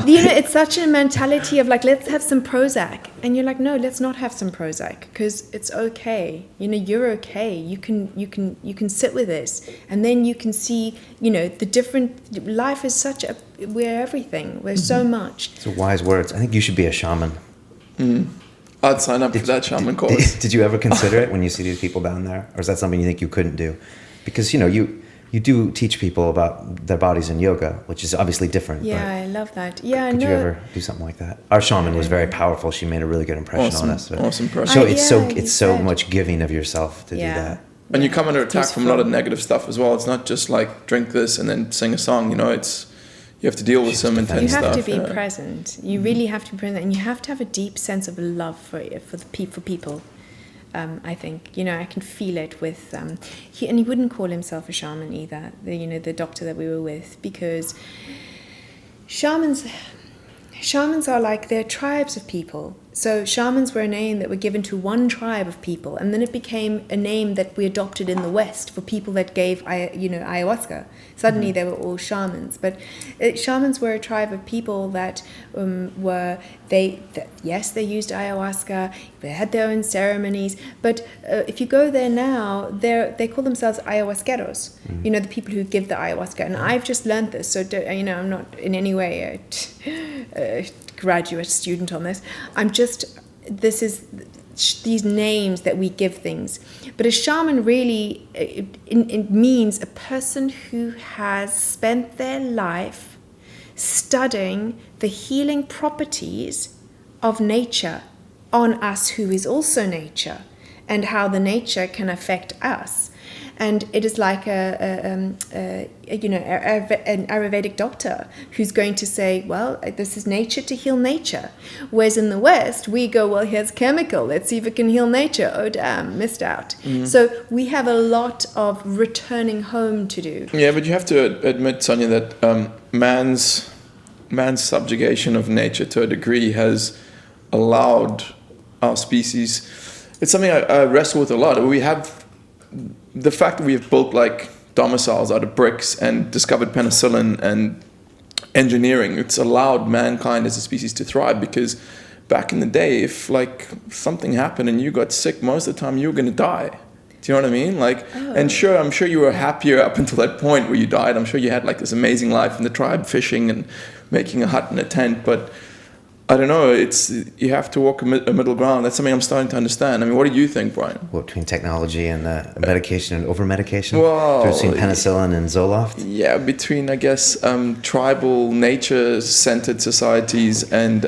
You know, it's such a mentality of like, let's have some Prozac. And you're like, no, let's not have some Prozac because it's okay. You know, you're okay. You can sit with this. And then you can see, you know, the different, life is we're everything. We're so much. So wise words. I think you should be a shaman. I'd sign up for that shaman course. Did you ever consider it when you see these people down there? Or is that something you think you couldn't do? Because, you know, you do teach people about their bodies in yoga, which is obviously different. Yeah, I love that. Yeah, could you ever do something like that? Our shaman was very powerful. She made a really good impression on us. Awesome person. So it's so much giving of yourself to do that. And you come under attack from a lot of negative stuff as well. It's not just like drink this and then sing a song. You know, you have to deal with some intense stuff. You have to be present. You really have to be present, and you have to have a deep sense of love for people. I think, you know, I can feel it with he wouldn't call himself a shaman either. The doctor that we were with, because shamans are like, they're tribes of people. So shamans were a name that were given to one tribe of people, and then it became a name that we adopted in the West for people that gave, ayahuasca. Suddenly they were all shamans, but shamans were a tribe of people that they used ayahuasca. They had their own ceremonies, but if you go there now, they call themselves ayahuasqueros. You know, the people who give the ayahuasca. And I've just learned this, so I'm not in any way a graduate student on this. This is these names that we give things. But a shaman really it means a person who has spent their life studying the healing properties of nature on us, who is also nature, and how the nature can affect us. And it is like an Ayurvedic doctor who's going to say, well, this is nature to heal nature. Whereas in the West, we go, well, here's chemical. Let's see if it can heal nature. Oh, damn, missed out. Mm-hmm. So we have a lot of returning home to do. Yeah, but you have to admit, Sonia, that man's subjugation of nature to a degree has allowed our species. It's something I wrestle with a lot. We have the fact that we have built like domiciles out of bricks and discovered penicillin and engineering. It's allowed mankind as a species to thrive, because back in the day, if like something happened and you got sick, most of the time you were going to die. Do you know what I mean? And sure, I'm sure you were happier up until that point where you died. I'm sure you had like this amazing life in the tribe, fishing and making a hut in a tent. But I don't know. You have to walk a middle ground. That's something I'm starting to understand. I mean, what do you think, Brian? What, between technology and medication and over-medication? Well, between penicillin and Zoloft? Yeah, between, I guess, tribal, nature-centered societies and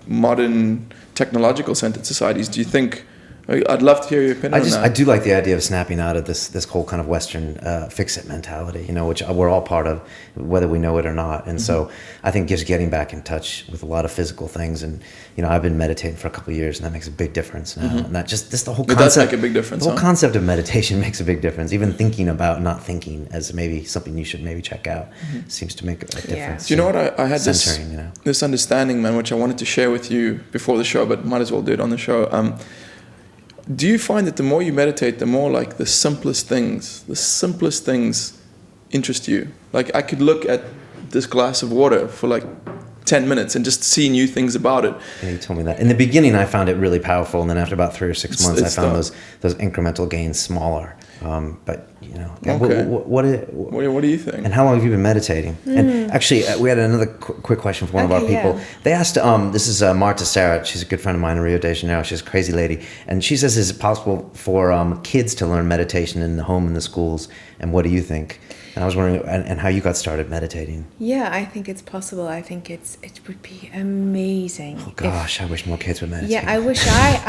modern technological-centered societies. Do you think... I'd love to hear your opinion on that. I do like the idea of snapping out of this whole kind of Western fix-it mentality, which we're all part of, whether we know it or not. And so I think just getting back in touch with a lot of physical things. And, I've been meditating for a couple of years, and that makes a big difference now. And that just the whole concept... It does make a big difference, The whole concept of meditation makes a big difference. Even thinking about not thinking as maybe something you should maybe check out seems to make a difference. Do you know what? I had this understanding, man, which I wanted to share with you before the show, but might as well do it on the show. Do you find that the more you meditate, the more like the simplest things interest you? Like I could look at this glass of water for like 10 minutes and just see new things about it. Yeah, you told me that. In the beginning, I found it really powerful, and then after about 3 or 6 months, I found those incremental gains smaller. But okay. What do you think? And how long have you been meditating? And actually, we had another quick question from one of our people. Yeah. They asked, this is Marta Sarah. She's a good friend of mine in Rio de Janeiro. She's a crazy lady, and she says, "Is it possible for kids to learn meditation in the home and the schools?" And what do you think? And I was wondering, and how you got started meditating. Yeah, I think it's possible. I think it would be amazing. Oh gosh, I wish more kids would meditate. Yeah, I wish I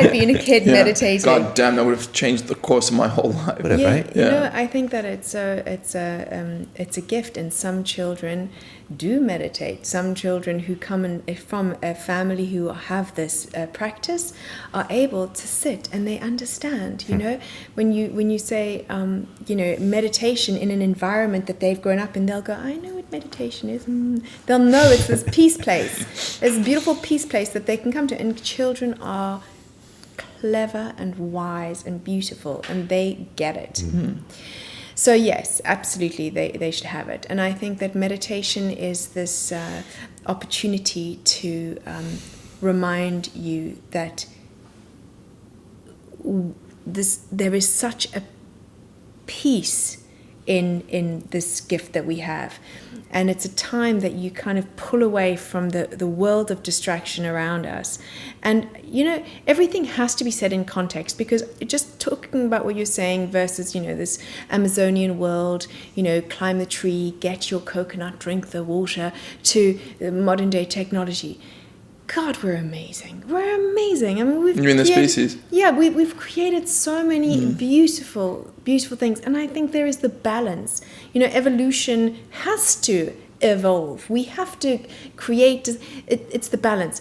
had been a kid meditating. God damn, that would have changed the course of my whole life. Right? Yeah. I think that it's a gift, and some children do meditate. Some children who come from a family who have this practice are able to sit and they understand. When you say meditation in an environment that they've grown up in, they'll go, I know what meditation is. They'll know it's this peace place. It's a beautiful peace place that they can come to, and children are clever and wise and beautiful, and they get it. Mm-hmm. So yes, absolutely, they should have it. And I think that meditation is this opportunity to remind you that there is such a peace in this gift that we have. And it's a time that you kind of pull away from the world of distraction around us. And, everything has to be said in context, because just talking about what you're saying versus, this Amazonian world, climb the tree, get your coconut, drink the water, to modern day technology. God, we're amazing. We're amazing. I mean, you mean the species? Yeah, we've created so many beautiful, beautiful things. And I think there is the balance. Evolution has to evolve. We have to create, it's the balance.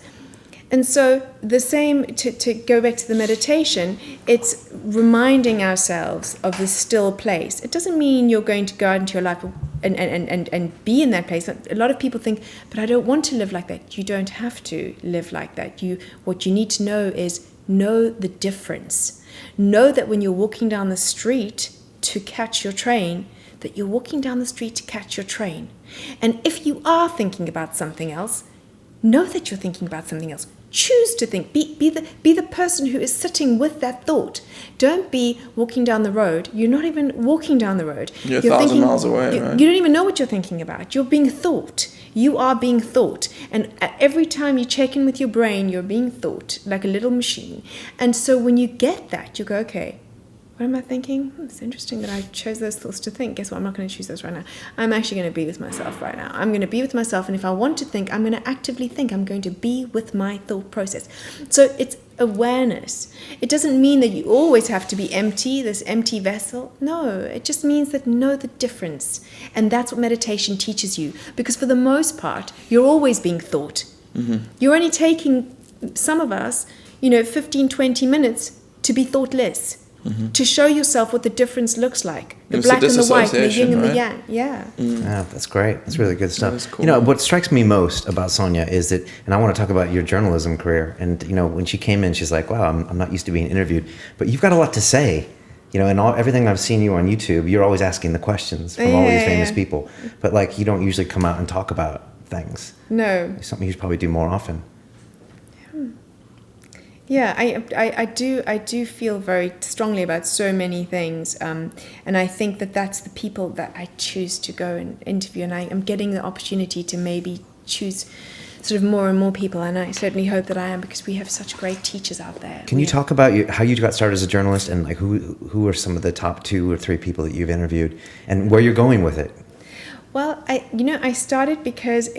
And so the same, to go back to the meditation, it's reminding ourselves of the still place. It doesn't mean you're going to go out into your life and be in that place. A lot of people think, but I don't want to live like that. You don't have to live like that. What you need to know is know the difference. Know that when you're walking down the street to catch your train, that you're walking down the street to catch your train. And if you are thinking about something else, know that you're thinking about something else. Choose to think. Be the person who is sitting with that thought. Don't be walking down the road. You're not even walking down the road. You're 1,000 miles away, right? You don't even know what you're thinking about. You're being thought. You are being thought. And every time you check in with your brain, you're being thought, like a little machine. And so when you get that, you go, okay, what am I thinking? It's interesting that I chose those thoughts to think. Guess what? I'm not going to choose those right now. I'm actually going to be with myself right now. I'm going to be with myself, and if I want to think, I'm going to actively think. I'm going to be with my thought process. So it's awareness. It doesn't mean that you always have to be empty, this empty vessel. No, it just means that know the difference. And that's what meditation teaches you. Because for the most part, you're always being thought. Mm-hmm. You're only taking, some of us, 15, 20 minutes to be thoughtless. Mm-hmm. To show yourself what the difference looks like. The black and the white, the yin and the yang. Yeah. Yeah, that's great. That's really good stuff. That's cool. What strikes me most about Sonia is that, and I want to talk about your journalism career. And, when she came in, she's like, wow, I'm not used to being interviewed. But you've got a lot to say. And everything I've seen you on YouTube, you're always asking the questions from all these famous people. But, you don't usually come out and talk about things. No. It's something you should probably do more often. Yeah, I do feel very strongly about so many things, and I think that that's the people that I choose to go and interview, and I am getting the opportunity to maybe choose sort of more and more people, and I certainly hope that I am, because we have such great teachers out there. Can you talk about how you got started as a journalist, and like who are some of the top 2 or 3 people that you've interviewed, and where you're going with it? Well, I started because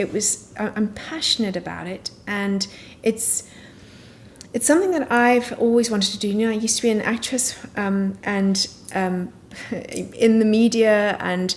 I'm passionate about it, and it's something that I've always wanted to do. You know, I used to be an actress, and in the media, and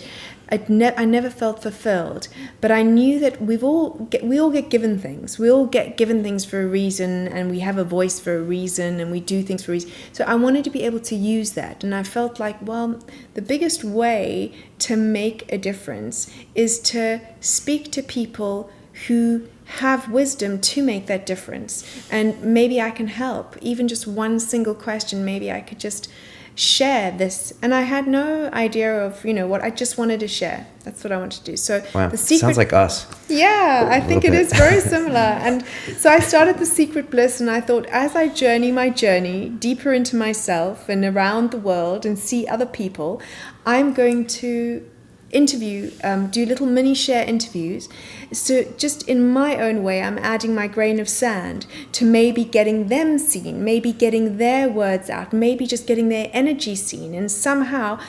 I never felt fulfilled. But I knew that we all get given things. We all get given things for a reason, and we have a voice for a reason, and we do things for a reason. So I wanted to be able to use that, and I felt like, well, the biggest way to make a difference is to speak to people who have wisdom to make that difference. And maybe I can help. Even just one single question, maybe I could just share this. And I had no idea of, what I just wanted to share. That's what I wanted to do. So wow. The secret, sounds like us. Yeah, I think it is very similar. And so I started the Secret Bliss, and I thought, as I journey my journey deeper into myself and around the world and see other people, I'm going to interview, do little mini share interviews. So just in my own way, I'm adding my grain of sand to maybe getting them seen, maybe getting their words out, maybe just getting their energy seen, and somehow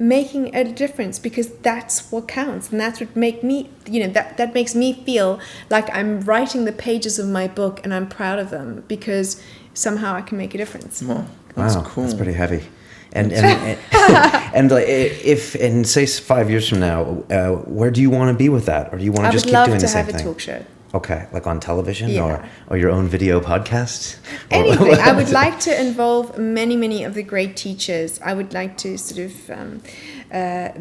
making a difference, because that's what counts, and that's what make me, that makes me feel like I'm writing the pages of my book and I'm proud of them, because somehow I can make a difference. Wow, that's cool. That's pretty heavy. And if say 5 years from now, where do you want to be with that, or do you want to just keep doing the same thing? I would love to have a talk show. Okay, like on television, Yeah. or your own video podcast? Anything. I would like to involve many of the great teachers. I would like to sort of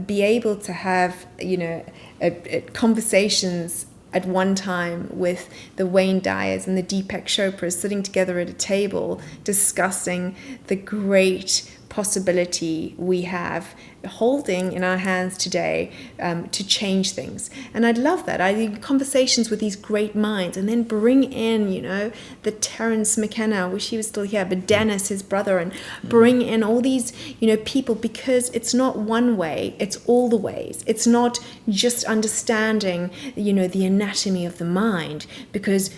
be able to have, conversations at one time with the Wayne Dyers and the Deepak Chopras sitting together at a table discussing the great possibility we have holding in our hands today to change things. And I'd love that. I need conversations with these great minds, and then bring in, the Terence McKenna, wish he was still here, but Dennis, his brother, and bring in all these, people, because it's not one way, it's all the ways. It's not just understanding, the anatomy of the mind, because,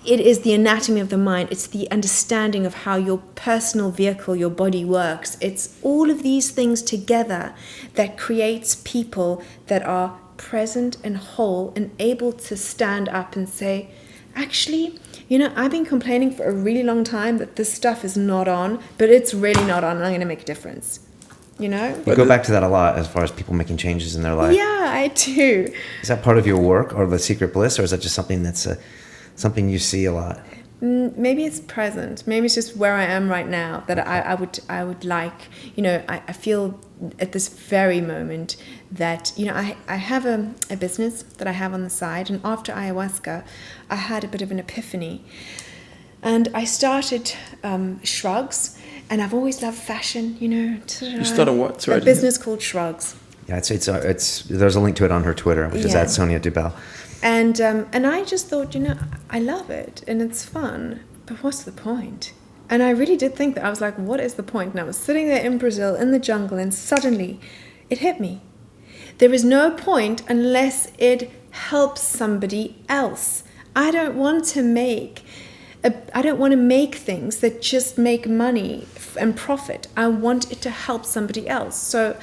it is the anatomy of the mind. It's the understanding of how your personal vehicle, your body works. It's all of these things together that creates people that are present and whole and able to stand up and say, actually, I've been complaining for a really long time that this stuff is not on, but it's really not on, and I'm going to make a difference. You go back to that a lot as far as people making changes in their life. Yeah, I do. Is that part of your work, or the Secret Bliss, or is that just something that's something you see a lot? Maybe it's present. Maybe it's just where I am right now that I would like, I feel at this very moment that, I have a business that I have on the side, and after ayahuasca, I had a bit of an epiphany. And I started Shrugs, and I've always loved fashion, You started what? Sorry, a business called Shrugs. Yeah, it's there's a link to it on her Twitter, which is at Sonia Doubell. And I just thought, I love it and it's fun, but what's the point? And I really did think that. I was like, what is the point? And I was sitting there in Brazil in the jungle, and suddenly it hit me. There is no point unless it helps somebody else. I don't want to make things that just make money and profit. I want it to help somebody else. So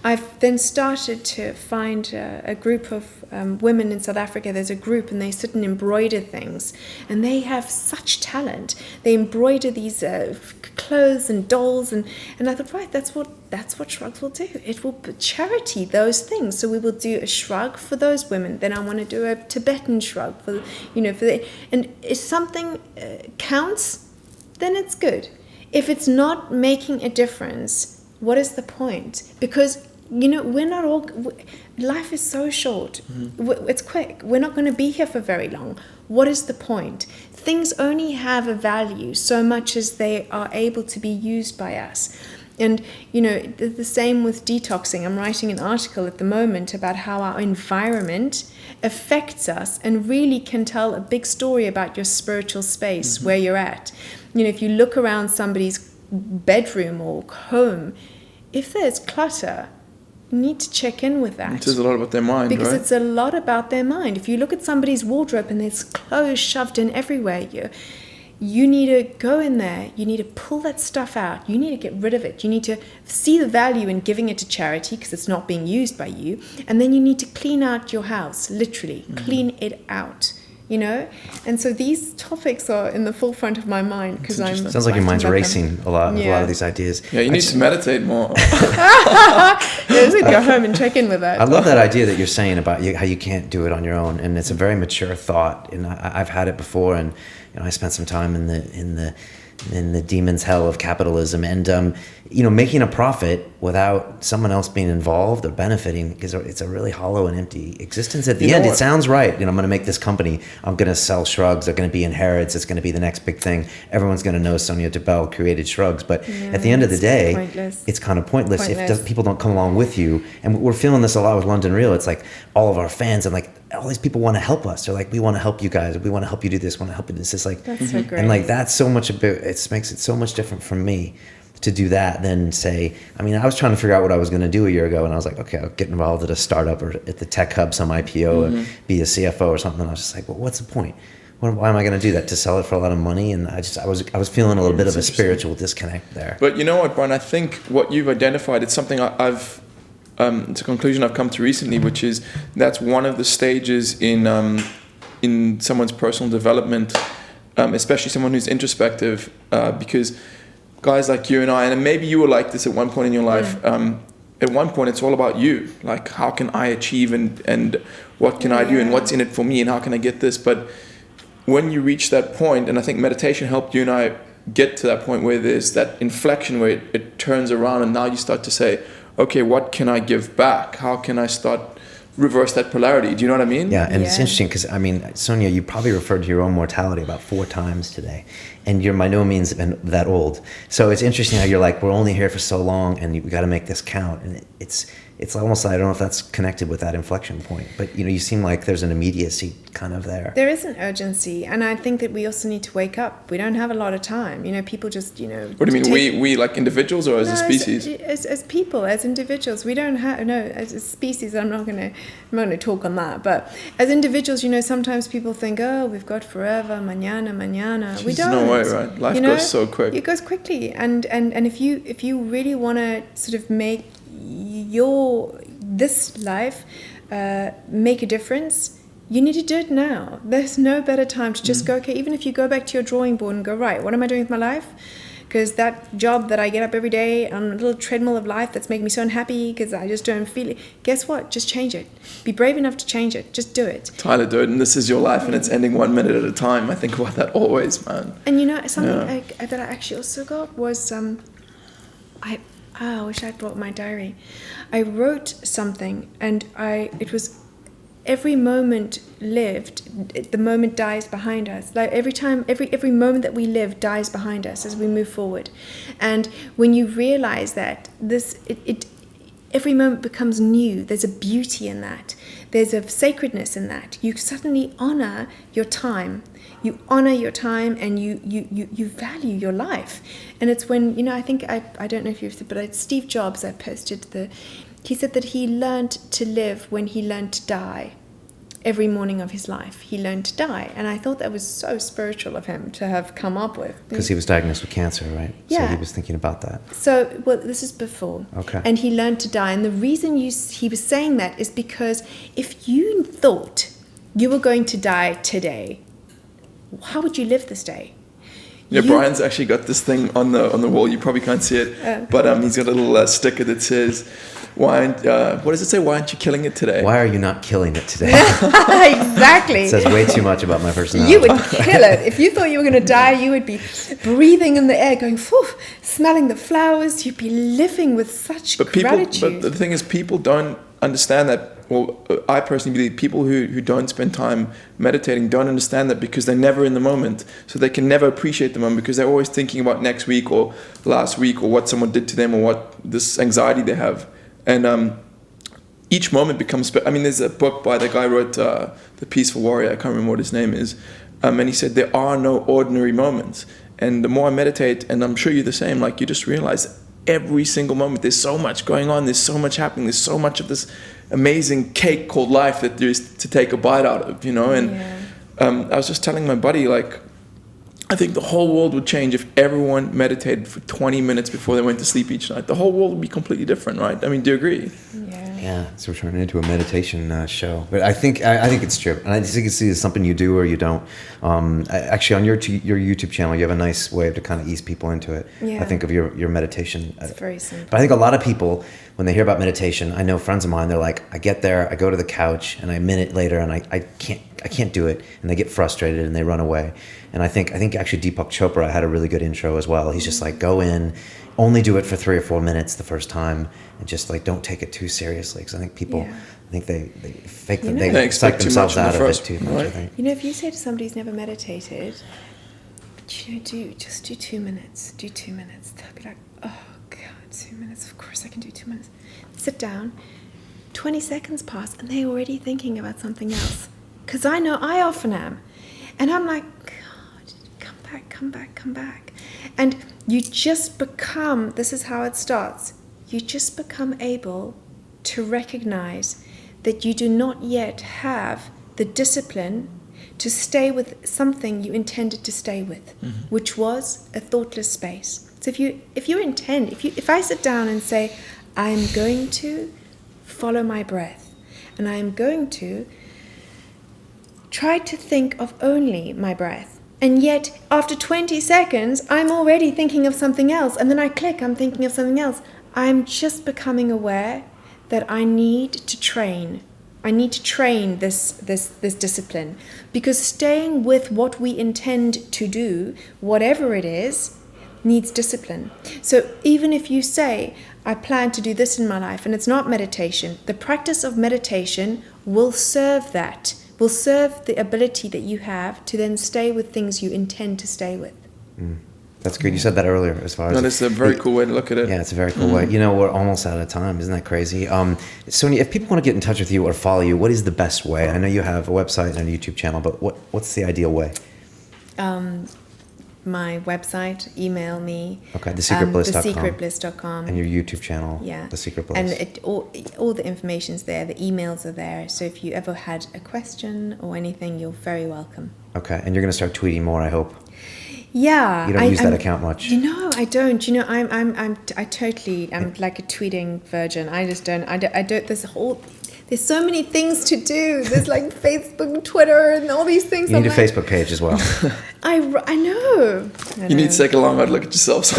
I've then started to find a group of women in South Africa. There's a group, and they sit and embroider things, and they have such talent. They embroider these clothes and dolls, and I thought, right, that's what Shrugs will do. It will charity those things. So we will do a shrug for those women. Then I want to do a Tibetan shrug for and if something counts, then it's good. If it's not making a difference, what is the point? Because we're not all. Life is so short. Mm-hmm. It's quick. We're not going to be here for very long. What is the point? Things only have a value so much as they are able to be used by us. And the same with detoxing. I'm writing an article at the moment about how our environment affects us and really can tell a big story about your spiritual space, where you're at. If you look around somebody's bedroom or home, if there's clutter, need to check in with that. It says a lot about their mind, because right? it's a lot about their mind. If you look at somebody's wardrobe and there's clothes shoved in everywhere, you need to go in there, you need to pull that stuff out, you need to get rid of it, you need to see the value in giving it to charity because it's not being used by you, and then you need to clean out your house, literally, clean it out. And so these topics are in the forefront of my mind because I'm. Sounds like your mind's racing a lot of these ideas. Yeah, you need to meditate more. Go home and check in with that. I love that idea that you're saying about how you can't do it on your own, and it's a very mature thought. And I've had it before, and I spent some time in the demon's hell of capitalism, and making a profit without someone else being involved or benefiting, because it's a really hollow and empty existence at the end. It sounds right. I'm going to make this company. I'm going to sell shrugs. They're going to be inherits. It's going to be the next big thing. Everyone's going to know Sonia Doubell created shrugs. But at the end of the day, it's kind of pointless if people don't come along with you. And we're feeling this a lot with London Real. It's like all of our fans and like all these people want to help us. They're like, we want to help you guys. We want to help you do this. Want to help you do this. It's like, that's so great. And like that's so much it makes it so much different from me to do that than say, I was trying to figure out what I was going to do a year ago, and I was like, okay, I'll get involved at a startup or at the tech hub, some IPO, or be a CFO or something. And I was just like, well, what's the point? Why am I going to do that? To sell it for a lot of money? And I was feeling a little bit of a spiritual disconnect there. But you know what, Brian? I think what you've identified, it's something I've it's a conclusion I've come to recently, which is that's one of the stages in someone's personal development, especially someone who's introspective, because guys like you and I, and maybe you were like this at one point in your life, at one point it's all about you. Like, how can I achieve and what can I do and what's in it for me and how can I get this? But when you reach that point, and I think meditation helped you and I get to that point where there's that inflection where it turns around and now you start to say, okay, what can I give back? How can I start reverse that polarity? Do you know what I mean? Yeah, and it's interesting because, Sonia, you probably referred to your own mortality about 4 times today, and you're by no means that old. So it's interesting how you're like, we're only here for so long, and we got to make this count. And it's almost, I don't know if that's connected with that inflection point, but you seem like there's an immediacy kind of there. There is an urgency, and I think that we also need to wake up. We don't have a lot of time. People just, What do you mean? We like individuals or as a species? As people, as individuals, we don't have, as a species, I'm not going to talk on that, but as individuals, sometimes people think, oh, we've got forever, mañana. We don't. No way, right? Life goes so quick. It goes quickly, and if you really want to sort of make this life make a difference, you need to do it now. There's no better time to just go, okay, even if you go back to your drawing board and go, right, what am I doing with my life? Because that job that I get up every day on a little treadmill of life that's making me so unhappy because I just don't feel it. Guess what? Just change it. Be brave enough to change it. Just do it. Tyler Durden, this is your life and it's ending 1 minute at a time. I think about that always, man. And something that I actually also got was, I wish I'd brought my diary. I wrote something and it was every moment lived, the moment dies behind us. Like every moment that we live dies behind us as we move forward. And when you realize that every moment becomes new, there's a beauty in that. There's a sacredness in that. You suddenly honor your time. You honor your time and you value your life. And it's when, I think, I don't know if you've, but Steve Jobs, I posted he said that he learned to live when he learned to die. Every morning of his life, he learned to die. And I thought that was so spiritual of him to have come up with. Because he was diagnosed with cancer, right? Yeah. So he was thinking about that. So, well, this is before. Okay. And he learned to die. And the reason he was saying that is because if you thought you were going to die today, how would you live this day? Yeah, Brian's actually got this thing on the wall. You probably can't see it, but he's got a little sticker that says, what does it say? Why aren't you killing it today? Why are you not killing it today? Exactly. It says way too much about my personality. You would kill it. If you thought you were going to die, you would be breathing in the air, going, phew, smelling the flowers. You'd be living with such gratitude. But the thing is, people don't understand that. Well, I personally believe people who don't spend time meditating don't understand that because they're never in the moment. So they can never appreciate the moment because they're always thinking about next week or last week or what someone did to them or what this anxiety they have. And each moment becomes... there's a book by the guy who wrote The Peaceful Warrior. I can't remember what his name is. And he said, there are no ordinary moments. And the more I meditate, and I'm sure you're the same, like you just realize every single moment. There's so much going on. There's so much happening. There's so much of this amazing cake called life that there is to take a bite out of, you know. And I was just telling my buddy, like, I think the whole world would change if everyone meditated for 20 minutes before they went to sleep each night. The whole world would be completely different, right? I mean, do you agree? Yeah, so we're turning into a meditation show, but I think it's true, and I think it's either something you do or you don't. Actually, on your YouTube channel, you have a nice way to kind of ease people into it. Yeah. I think of your meditation. It's very simple. But I think a lot of people, when they hear about meditation, I know friends of mine, they're like, I get there, I go to the couch, and a minute later, and I can't do it, and they get frustrated and they run away. And I think actually Deepak Chopra had a really good intro as well. He's just like, go in, only do it for 3 or 4 minutes the first time, and just like don't take it too seriously. Because I think people, I think they fake that they psych themselves out of it too much. Right? I think. You know, if you say to somebody who's never meditated, you know, do 2 minutes, do 2 minutes. They'll be like, oh God, 2 minutes. Of course I can do 2 minutes. Sit down. 20 seconds pass, and they're already thinking about something else. Because I know I often am, and I'm like, God, come back. And you just become, this is how it starts, you just become able to recognize that you do not yet have the discipline to stay with something you intended to stay with, which was a thoughtless space. So if I sit down and say, I'm going to follow my breath, and I am going to try to think of only my breath, and yet after 20 seconds I'm already thinking of something else, and then I'm thinking of something else. I'm just becoming aware that I need to train this discipline, because staying with what we intend to do, whatever it is, needs discipline. So even if you say, I plan to do this in my life, and it's not meditation, the practice of meditation will serve that, will serve the ability that you have to then stay with things you intend to stay with. That's good. You said that earlier as far as... No, that's a very cool way to look at it. Yeah, it's a very cool way. You know, we're almost out of time. Isn't that crazy? Sonia, if people want to get in touch with you or follow you, what is the best way? I know you have a website and a YouTube channel, but what's the ideal way? My website, email me. Okay, thesecretbliss.com. Thesecretbliss.com. And your YouTube channel, yeah. The Secret Bliss. And all the information's there, the emails are there, so if you ever had a question or anything, you're very welcome. Okay, and you're going to start tweeting more, I hope. Yeah. You don't use that account much. You know, I don't. You know, I'm like a tweeting virgin. I just don't. I don't. There's so many things to do. There's like Facebook, Twitter, and all these things. You need a Facebook page as well. I know. You need to take a long hard look at yourself.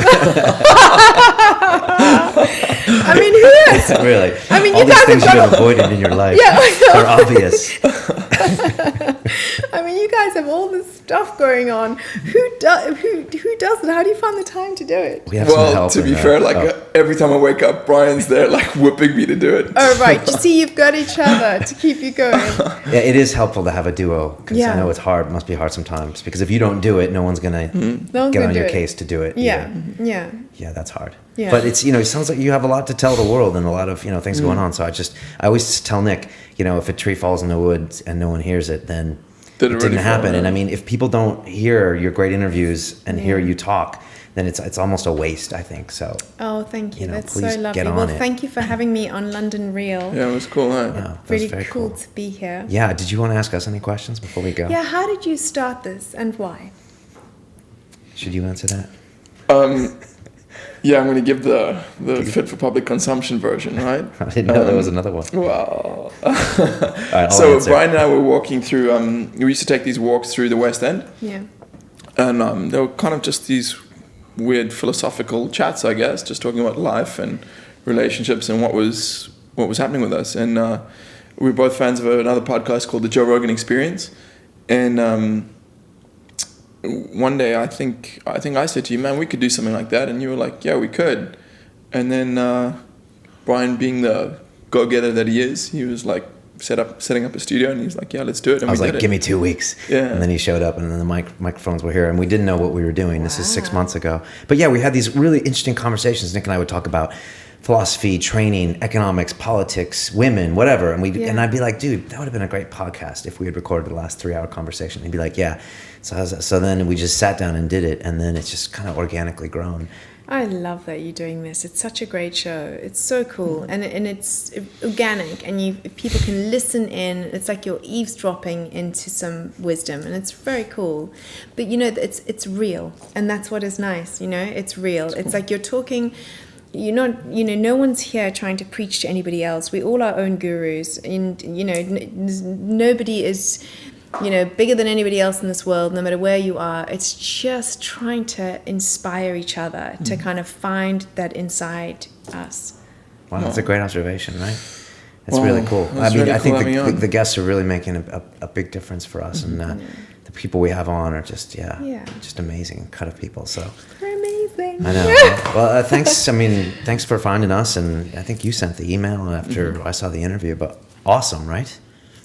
I mean, who else? Really? I mean, all you these guys things you have avoided in your life are obvious. I mean, you guys have all this stuff going on. Who does it? How do you find the time to do it? We have some help to be fair, every time I wake up, Brian's there, like whipping me to do it. Oh, right. You see, you've got each other to keep you going. Yeah, it is helpful to have a duo, because I know it's hard. It must be hard sometimes, because if you don't do it, no one's gonna get on your case to do it. Yeah, either. Yeah, that's hard. Yeah. But it's, it sounds like you have a lot to tell the world and a lot of, things going on. So I always tell Nick, if a tree falls in the woods and no one hears it, then it didn't happen. And I mean, if people don't hear your great interviews and hear you talk, then it's almost a waste, I think. So. Oh, thank you. That's so please lovely. get on well, it. thank you for having me on London Real. Yeah, it was cool, huh? Yeah, really very cool to be here. Yeah. Did you want to ask us any questions before we go? Yeah. How did you start this and why? Should you answer that? Yeah, I'm going to give the fit for public consumption version, right? I didn't know there was another one. Well, right, so answer. Brian and I were walking through. We used to take these walks through the West End. Yeah. And they were kind of just these weird philosophical chats, I guess, just talking about life and relationships and what was happening with us. And we were both fans of another podcast called The Joe Rogan Experience. And one day I think I said to you, man, we could do something like that. And you were like, yeah, we could. And then Brian, being the go-getter that he is, he was like setting up a studio, and he's like, yeah, let's do it. And I was like, give me 2 weeks. Yeah. And then he showed up, and then the microphones were here, and we didn't know what we were doing. Wow. This is 6 months ago. But yeah, we had these really interesting conversations. Nick and I would talk about philosophy, training, economics, politics, women, whatever. And I'd be like, dude, that would have been a great podcast if we had recorded the last 3-hour conversation. He'd be like, yeah. So then we just sat down and did it, and then it's just kind of organically grown. I love that you're doing this. It's such a great show. It's so cool, and it's organic, and people can listen in. It's like you're eavesdropping into some wisdom, and it's very cool. But it's real, and that's what is nice. It's real. It's like you're talking. You're not. No one's here trying to preach to anybody else. We're all our own gurus, and nobody is. Bigger than anybody else in this world, no matter where you are. It's just trying to inspire each other to kind of find that inside us. Wow, that's a great observation, right? It's really cool. I mean, I think the guests are really making a big difference for us, and the people we have on are just amazing cut of people. So They're amazing. I know. Well, thanks. I mean, thanks for finding us, and I think you sent the email after I saw the interview. But awesome, right?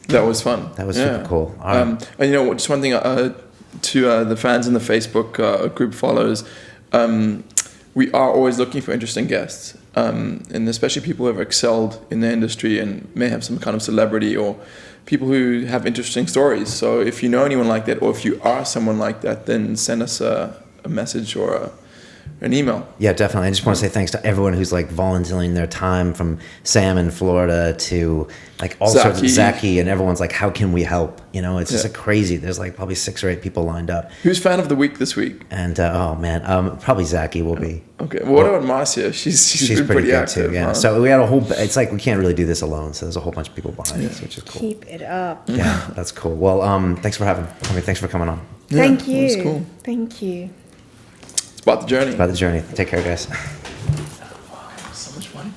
That was fun. That was super cool. All right. And just one thing to the fans in the Facebook group follows, we are always looking for interesting guests, and especially people who have excelled in their industry and may have some kind of celebrity, or people who have interesting stories. So if you know anyone like that, or if you are someone like that, then send us a message or an email. Yeah, definitely. I just want to say thanks to everyone who's like volunteering their time, from Sam in Florida to like all sorts of Zaki, and everyone's like, how can we help? It's just like crazy. There's like probably 6 or 8 people lined up. Who's fan of the week this week? And oh man, probably Zaki will be. Okay. Well, what about Marcia? She's been pretty good active too. Yeah. Huh? So we had a whole. It's like we can't really do this alone. So there's a whole bunch of people behind us, which is cool. Keep it up. Yeah, that's cool. Well, thanks for thanks for coming on. Thank you. That was cool. Thank you. It's about the journey. About the journey. Take care, guys. So much fun.